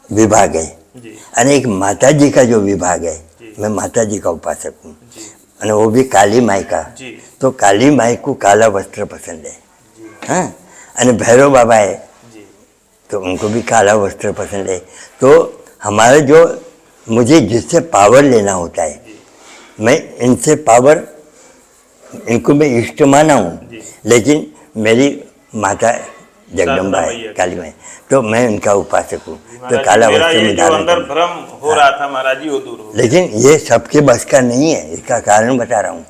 विभाग है। जी और एक माता जी का जो विभाग है, जी। मैं माता जी का उपासक हूँ, जी और वो भी काली माई का। जी तो काली माई को काला वस्त्र पसंद है। जी हाँ, और भैरव बाबा है जी तो उनको भी काला वस्त्र पसंद है। तो हमारा जो, मुझे जिससे पावर लेना होता है, जी मैं इनसे पावर, इनको मैं इष्ट माना हूँ, जी। लेकिन मेरी माता जगदम्बा साधना है, मैया की। काली माई, तो मैं उनका उपासक हूँ। जी तो महाराज जी, काला मेरा वस्त्र ये में जो धारण अंदर करना। भ्रम हो रहा था महाराज जी, वो दूर हो गया। लेकिन ये सबके बस का नहीं है। इसका कारण बता रहा हूँ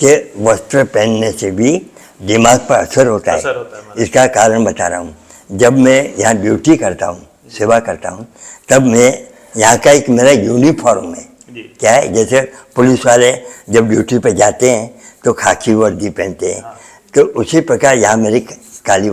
कि वस्त्र पहनने से भी दिमाग पर असर होता असर है। होता है महाराज। इसका कारण बता रहा हूँ। जब मैं यहाँ ड्यूटी करता हूँ, सेवा करता हूँ, तब मैं यहाँ का एक मेरा यूनिफॉर्म है। जी क्या है, जैसे पुलिस वाले जब ड्यूटी पे जाते हैं तो खाकी वर्दी पहनते हैं, हाँ। तो उसी प्रकार यहाँ मेरी काली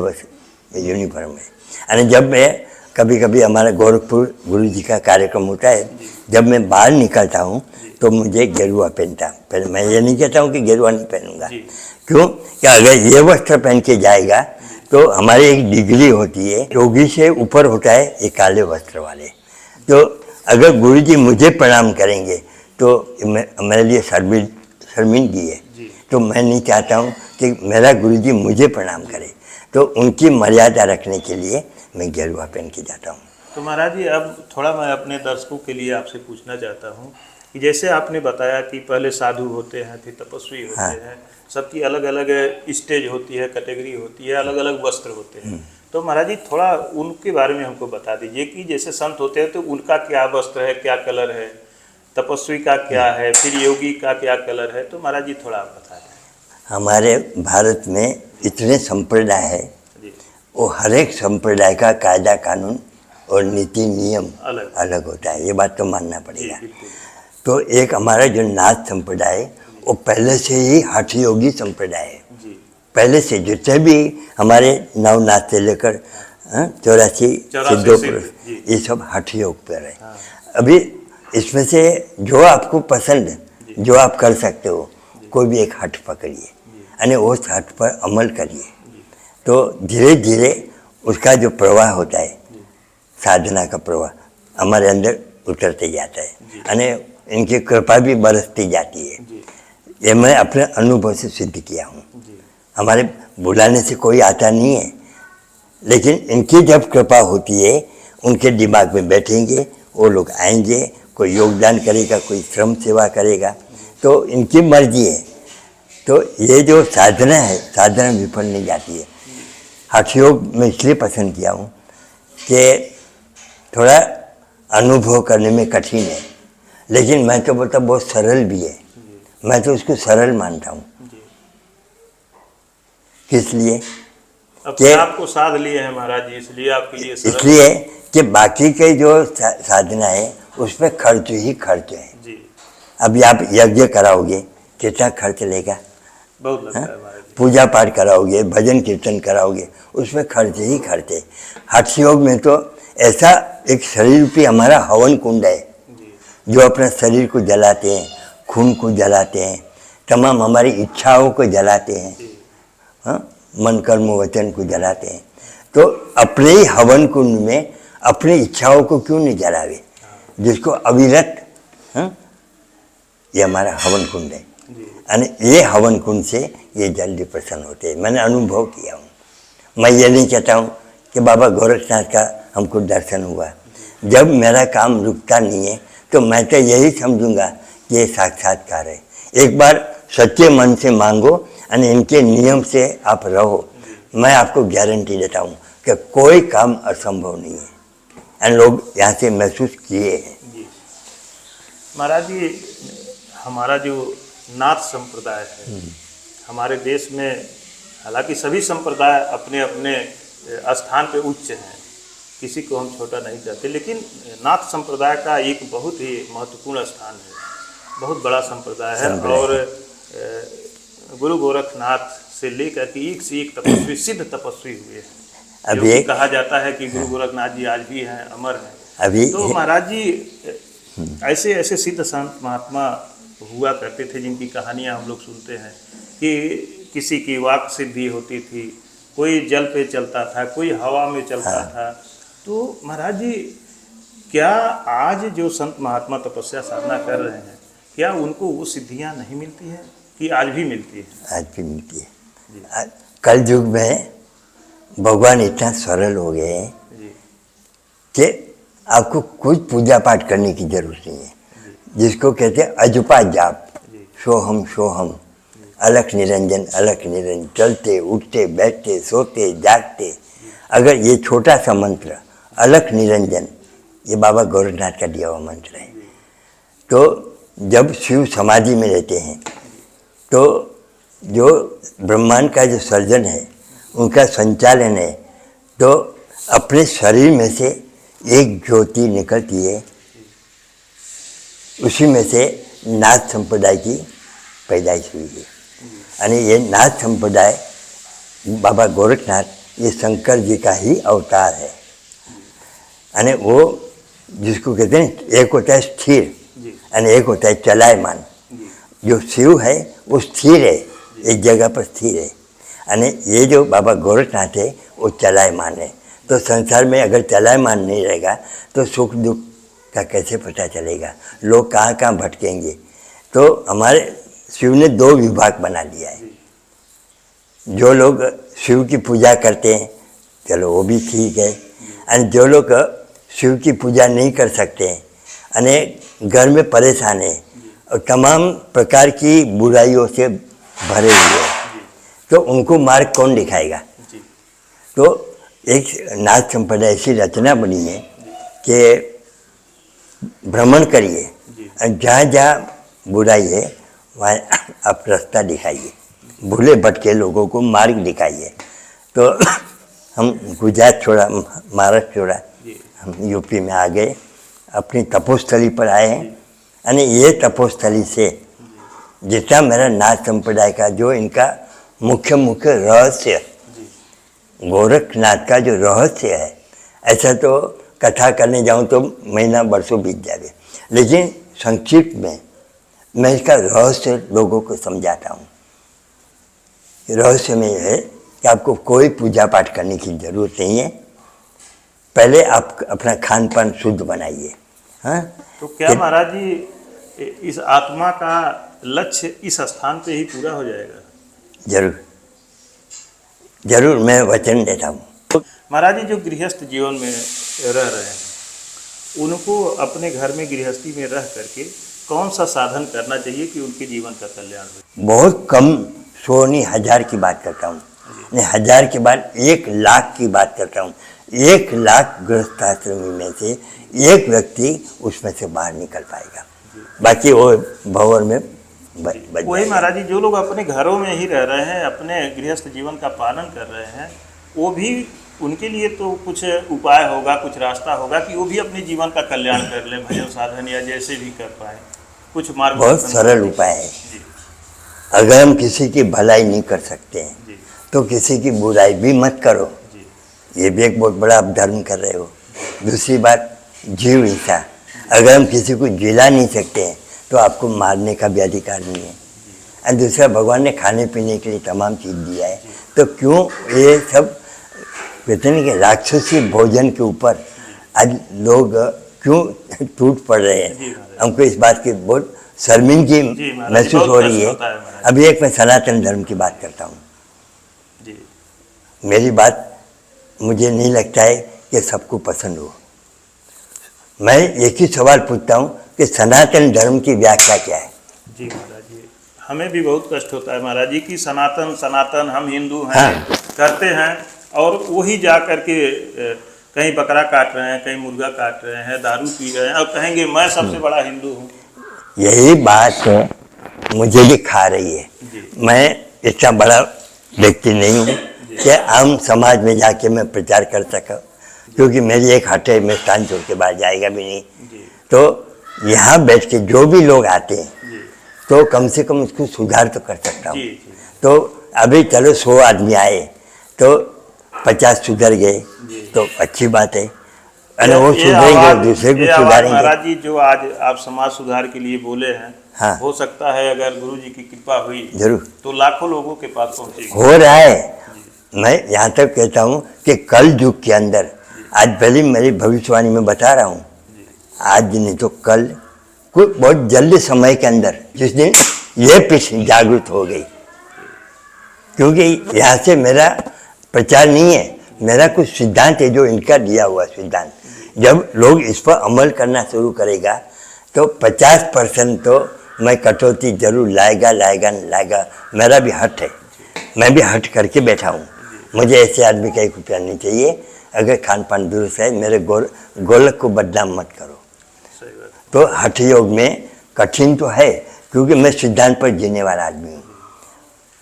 यूनिफॉर्म है। और जब मैं कभी कभी, हमारा गोरखपुर गुरु जी का कार्यक्रम होता है, जी जब मैं बाहर निकलता हूँ जी तो मुझे गेरुआ पहनता हूँ। पहले मैं ये नहीं कहता हूँ कि गेरुआ नहीं पहनूंगा। जी क्यों? कि अगर ये वस्त्र पहन के जाएगा तो हमारी एक डिग्री होती है, योगी से ऊपर होता है ये काले वस्त्र वाले। तो अगर गुरु जी मुझे प्रणाम करेंगे तो मेरे लिए शर्मिंदगी है। जी तो मैं नहीं चाहता हूँ कि मेरा गुरु जी मुझे प्रणाम करे। तो उनकी मर्यादा रखने के लिए मैं गेरुआ पहन के जाता हूँ। तो महाराज जी, अब थोड़ा मैं अपने दर्शकों के लिए आपसे पूछना चाहता हूँ कि जैसे आपने बताया कि पहले साधु होते हैं, फिर तपस्वी होते हाँ। हैं, सबकी अलग अलग स्टेज होती है, कैटेगरी होती है, अलग अलग वस्त्र होते हैं। तो महाराज जी, थोड़ा उनके बारे में हमको बता दीजिए कि जैसे संत होते हैं तो उनका क्या वस्त्र है, क्या कलर है, तपस्वी का क्या है, फिर योगी का क्या कलर है। तो महाराज जी थोड़ा आप बता दें। हमारे भारत में इतने संप्रदाय है, जी वो हर एक संप्रदाय का कायदा कानून और नीति नियम अलग अलग होता है। ये बात तो मानना जी पड़ेगा। बिल्कुल। तो एक हमारा जो नाथ संप्रदाय है, वो पहले से ही हठ योगी संप्रदाय है। जी पहले से जितने भी हमारे नवनाथ से लेकर 84 सिद्धों पुरुष, जी ये सब हठ योग पर है। हाँ अभी इसमें से जो आपको पसंद, जी जो आप कर सकते हो, जी कोई भी एक हठ पकड़िए जी यानी उस हठ पर अमल करिए। जी तो धीरे धीरे उसका जो प्रवाह होता है, जी साधना का प्रवाह हमारे अंदर उतरते जाता है, जी यानी इनकी कृपा भी बरसती जाती है। जी ये मैं अपने अनुभव से सिद्ध किया हूँ। जी हमारे बुलाने से कोई आता नहीं है, लेकिन इनकी जब कृपा होती है, उनके दिमाग में बैठेंगे, वो लोग आएंगे, कोई योगदान करेगा, कोई श्रम सेवा करेगा, तो इनकी मर्जी है। तो ये जो साधना है, साधना विफल नहीं जाती है। हठ योग मैं इसलिए पसंद किया हूँ कि थोड़ा अनुभव करने में कठिन है, लेकिन मैं तो बोलता बहुत सरल भी है। जी मैं तो उसको सरल मानता हूँ। जी। किस लिए? अपने आप को साध लिए हैं महाराज जी, इसलिए आपके लिए सरल। इसलिए कि बाकी के जो साधना है उस पर खर्च ही खर्च है। जी अभी आप यज्ञ कराओगे, कितना खर्च लेगा? बहुत लगता हाँ? है महाराज जी। पूजा पाठ कराओगे, भजन कीर्तन कराओगे, उसमें खर्च ही खर्च है। हठ योग में तो ऐसा एक शरीर रूपी हमारा हवन कुंड है, जी जो अपने शरीर को जलाते हैं, खून को जलाते हैं, तमाम हमारी इच्छाओं को जलाते हैं, जी हाँ, मन कर्म वचन को जलाते हैं। तो अपने ही हवन कुंड में अपनी इच्छाओं को क्यों नहीं जलावे, जिसको अविरत, हाँ, ये हमारा हवन कुंड है। जी यानी ये हवन कुंड से ये जल्दी प्रसन्न होते हैं। मैंने अनुभव किया हूँ। मैं ये नहीं कहता हूँ कि बाबा गोरखनाथ का हमको दर्शन हुआ। जब मेरा काम रुकता नहीं है तो मैं तो यही समझूंगा कि ये साक्षात्कार है। एक बार सच्चे मन से मांगो और इनके नियम से आप रहो, मैं आपको गारंटी देता हूँ कि कोई काम असंभव नहीं है। और लोग यहाँ से महसूस किए हैं। जी महाराज जी, हमारा जो नाथ संप्रदाय है हमारे देश में, हालांकि सभी संप्रदाय अपने अपने स्थान पे उच्च हैं, किसी को हम छोटा नहीं कहते, लेकिन नाथ संप्रदाय का एक बहुत ही महत्वपूर्ण स्थान है, बहुत बड़ा संप्रदाय है। और गुरु गोरखनाथ से लेकर के एक से एक तपस्वी, सिद्ध तपस्वी हुए हैं। अभी जो कहा जाता है कि गुरु गोरखनाथ जी आज भी हैं, अमर हैं। अभी तो महाराज जी, ऐसे ऐसे सिद्ध संत महात्मा हुआ करते थे, जिनकी कहानियाँ हम लोग सुनते हैं कि किसी की वाक सिद्धि होती थी, कोई जल पे चलता था, कोई हवा में चलता था। तो महाराज जी, क्या आज जो संत महात्मा तपस्या साधना कर रहे हैं, क्या उनको वो सिद्धियां नहीं मिलती है कि आज भी मिलती है? आज भी मिलती है। कल युग में भगवान इतना सरल हो गए हैं जी कि आपको कुछ पूजा पाठ करने की जरूरत नहीं है। जिसको कहते हैं अजुपा जाप, सोहम सोहम, अलख निरंजन अलख निरंजन, चलते उठते बैठते सोते जागते, अगर ये छोटा सा मंत्र अलख निरंजन, ये बाबा गोरखनाथ का दिया हुआ मंत्र है। तो जब शिव समाधि में रहते हैं तो जो ब्रह्मांड का जो सर्जन है उनका संचालन है, तो अपने शरीर में से एक ज्योति निकलती है, उसी में से नाथ संप्रदाय की पैदाइश हुई है। यानी ये नाथ संप्रदाय, बाबा गोरखनाथ ये शंकर जी का ही अवतार है। यानी वो जिसको कहते हैं एक होता है स्थिर यानी एक होता है चलायमान। जो शिव है वो स्थिर है, एक जगह पर स्थिर है। यानी ये जो बाबा गोरखनाथ है वो चलायमान है। तो संसार में अगर चलायमान नहीं रहेगा तो सुख दुख का कैसे पता चलेगा, लोग कहाँ कहाँ भटकेंगे। तो हमारे शिव ने दो विभाग बना लिया है। जो लोग शिव की पूजा करते हैं चलो वो भी ठीक है, और जो लोग शिव की पूजा नहीं कर सकते हैं, यानी घर में परेशान है और तमाम प्रकार की बुराइयों से भरे हुए हैं, तो उनको मार्ग कौन दिखाएगा। तो एक नाथ संप्रदाय ऐसी रचना बनी है कि भ्रमण करिए और जहाँ जहाँ बुराई है वहाँ आप रास्ता दिखाइए, भूले भटके लोगों को मार्ग दिखाइए। तो हम गुजरात छोड़ा, महाराष्ट्र छोड़ा, हम यूपी में आ गए, अपनी तपोस्थली पर आए हैं। यानी ये तपोस्थली से जितना मेरा नाथ संप्रदाय का जो इनका मुख्य रहस्य, गोरखनाथ का जो रहस्य है, ऐसा तो कथा करने जाऊं तो महीना बरसों बीत जाए, लेकिन संक्षिप्त में मैं इसका रहस्य लोगों को समझाता हूँ। रहस्य में यह है कि आपको कोई पूजा पाठ करने की जरूरत नहीं है। पहले आप अपना खान पान शुद्ध बनाइए। हाँ, तो क्या महाराज जी इस आत्मा का लक्ष्य इस स्थान पे ही पूरा हो जाएगा? जरूर जरूर, मैं वचन देता हूँ। महाराज जी, जो गृहस्थ जीवन में रह रहे हैं उनको अपने घर में गृहस्थी में रह करके कौन सा साधन करना चाहिए कि उनके जीवन का कल्याण हो? बहुत कम, 100 नहीं 1000 की बात करता हूँ, नहीं 1000 के बाद 1 लाख की बात करता हूँ। 1 लाख गृहस्थाश्रमी में से एक व्यक्ति उसमें से बाहर निकल पाएगा, बाकी वो भंवर में बच वही महाराज जी, जो लोग अपने घरों में ही रह रहे हैं, अपने गृहस्थ जीवन का पालन कर रहे हैं, वो भी उनके लिए तो कुछ उपाय होगा, कुछ रास्ता होगा कि वो भी अपने जीवन का कल्याण कर लें, भजन साधन या जैसे भी कर पाए, कुछ मार्ग। बहुत सरल उपाय है। अगर हम किसी की भलाई नहीं कर सकते हैं तो किसी की बुराई भी मत करो, ये भी एक बहुत बड़ा आप धर्म कर रहे हो। दूसरी बात, जीव हिंसा, अगर हम किसी को जिला नहीं सकते हैं तो आपको मारने का भी अधिकार नहीं है। और दूसरा, भगवान ने खाने पीने के लिए तमाम चीज़ दिया है, तो क्यों ये सब कहते नहीं कि राक्षसी भोजन के ऊपर आज लोग क्यों टूट पड़ रहे हैं। हमको इस बात की बहुत शर्मिंदगी महसूस हो रही है। अभी एक मैं सनातन धर्म की बात करता हूँ। मेरी बात मुझे नहीं लगता है कि सबको पसंद हो। मैं एक ही सवाल पूछता हूँ कि सनातन धर्म की व्याख्या क्या है। जी महाराज जी, हमें भी बहुत कष्ट होता है महाराज जी कि सनातन सनातन हम हिंदू हैं। हाँ। करते हैं और वही जा करके कहीं बकरा काट रहे हैं, कहीं मुर्गा काट रहे हैं, दारू पी रहे हैं और कहेंगे मैं सबसे बड़ा हिंदू हूँ। यही बात मुझे भी खा रही है। मैं इतना बड़ा व्यक्ति नहीं हूँ कि आम समाज में जाके मैं प्रचार कर सका, क्योंकि मेरी एक हट है, मैं स्थान छोड़ के बाहर जाएगा भी नहीं। तो यहाँ बैठ के जो भी लोग आते हैं तो कम से कम उसको सुधार तो कर सकता हूँ। तो अभी चलो 100 आदमी आए तो 50 सुधर गए तो अच्छी बात है। अरे वो सुधरेंगे, दूसरे को ये आवाज सुधारेंगे। महाराज जी जो आज आप समाज सुधार के लिए बोले हैं, हाँ। हो सकता है अगर गुरु जी की कृपा हुई जरूर तो लाखों लोगों के पास पहुंचेगी। हो रहा है। मैं यहाँ तक कहता हूँ कि कल युग के अंदर, आज पहले मेरी भविष्यवाणी में बता रहा हूँ, आज नहीं तो कल, कुछ बहुत जल्द समय के अंदर, जिस दिन ये पीढ़ी जागरूक हो गई, क्योंकि यहाँ से मेरा प्रचार नहीं है, मेरा कुछ सिद्धांत है जो इनका दिया हुआ सिद्धांत। जब लोग इस पर अमल करना शुरू करेगा तो 50% तो मैं कटौती जरूर लाएगा। मेरा भी हट है, मैं भी हट करके बैठा हूँ। मुझे ऐसे आदमी का 1 रुपया नहीं चाहिए। अगर खान पान दुरुस्त है, मेरे गोलक को बदनाम मत करो। तो हठ योग में कठिन तो है, क्योंकि मैं सिद्धांत पर जीने वाला आदमी हूँ,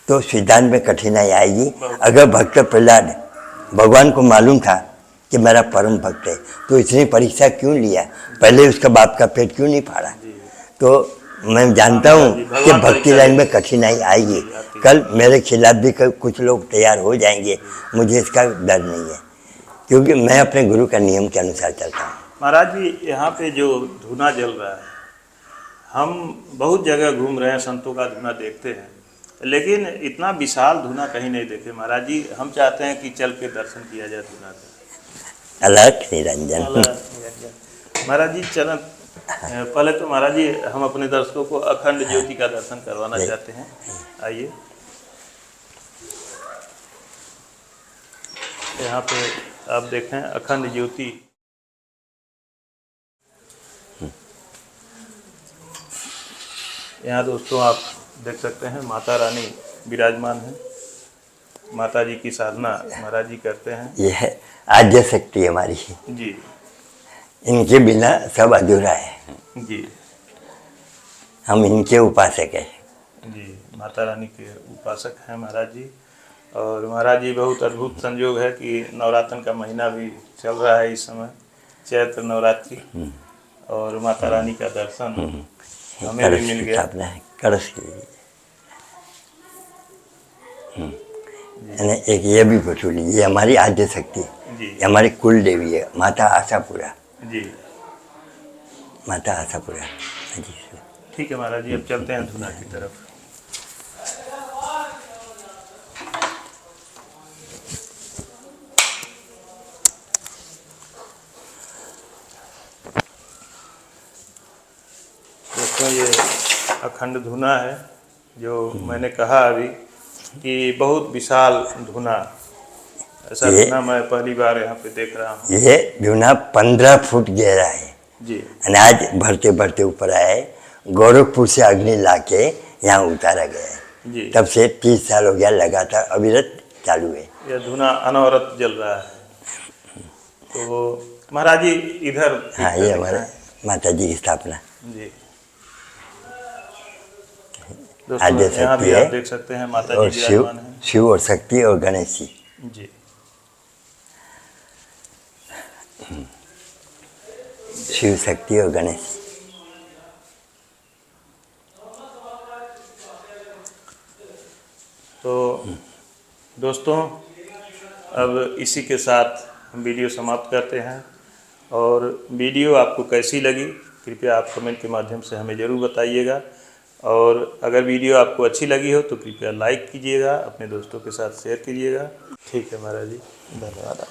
तो सिद्धांत में कठिनाई आएगी। अगर भक्त प्रहलाद भगवान को मालूम था कि मेरा परम भक्त है, तो इतनी परीक्षा क्यों लिया, पहले उसका बाप का पेट क्यों नहीं फाड़ा। तो मैं जानता हूँ कि भक्ति लाइन में कठिनाई आएगी। कल मेरे खिलाफ भी कुछ लोग तैयार हो जाएंगे, मुझे इसका डर नहीं है, क्योंकि मैं अपने गुरु का नियम के अनुसार चलता हूँ। महाराज जी यहाँ पे जो धुना जल रहा है, हम बहुत जगह घूम रहे हैं, संतों का धुना देखते हैं, लेकिन इतना विशाल धुना कहीं नहीं देखे। महाराज जी हम चाहते हैं कि चल के दर्शन किया जाए धुना का। अलग निरंजन। महाराज जी चलन, पहले तो महाराज जी हम अपने दर्शकों को अखंड ज्योति का दर्शन करवाना चाहते हैं। आइए, यहाँ पे आप देखें अखंड ज्योति। यहाँ दोस्तों आप देख सकते हैं माता रानी विराजमान है। माता जी की साधना महाराज जी करते हैं। ये है आद्य शक्ति हमारी जी, इनके बिना सब अधूरा है। जी, हम इनके उपासक हैं। जी, माता रानी के उपासक हैं महाराज जी। और महाराज जी बहुत अद्भुत संयोग है कि नवरात्र का महीना भी चल रहा है इस समय, चैत्र नवरात्रि, और माता रानी का दर्शन हमें भी मिल गया। कलश एक ये भी बटू ली, ये हमारी आद्य शक्ति, ये हमारी कुल देवी है, माता आशापुरा। जी, माता आशापुरा जी। ठीक है महाराज जी, अब चलते हैं धुना की तरफ। दोस्तों ये अखंड धुना है, जो मैंने कहा अभी कि बहुत विशाल धुना, ऐसा धुना मैं पहली बार यहाँ पे देख रहा हूँ। ये धुना 15 फुट गहरा है जी, अनाज भरते भरते ऊपर आए। गोरखपुर से अग्नि लाके यहाँ उतारा गया है जी। तब से 30 साल हो गया, लगातार अविरत चालू है। यह धुना अनवरत जल रहा है। तो महाराज जी इधर, हाँ, ये हमारे माता जी की स्थापना। जी दोस्तों, यहाँ भी आप देख सकते हैं माता जी विराजमान हैं। शिव और शक्ति और गणेश जी। जी, शिव शक्ति और गणेश। तो दोस्तों अब इसी के साथ हम वीडियो समाप्त करते हैं, और वीडियो आपको कैसी लगी कृपया आप कमेंट के माध्यम से हमें ज़रूर बताइएगा। और अगर वीडियो आपको अच्छी लगी हो तो कृपया लाइक कीजिएगा, अपने दोस्तों के साथ शेयर कीजिएगा। ठीक है महाराज जी, धन्यवाद।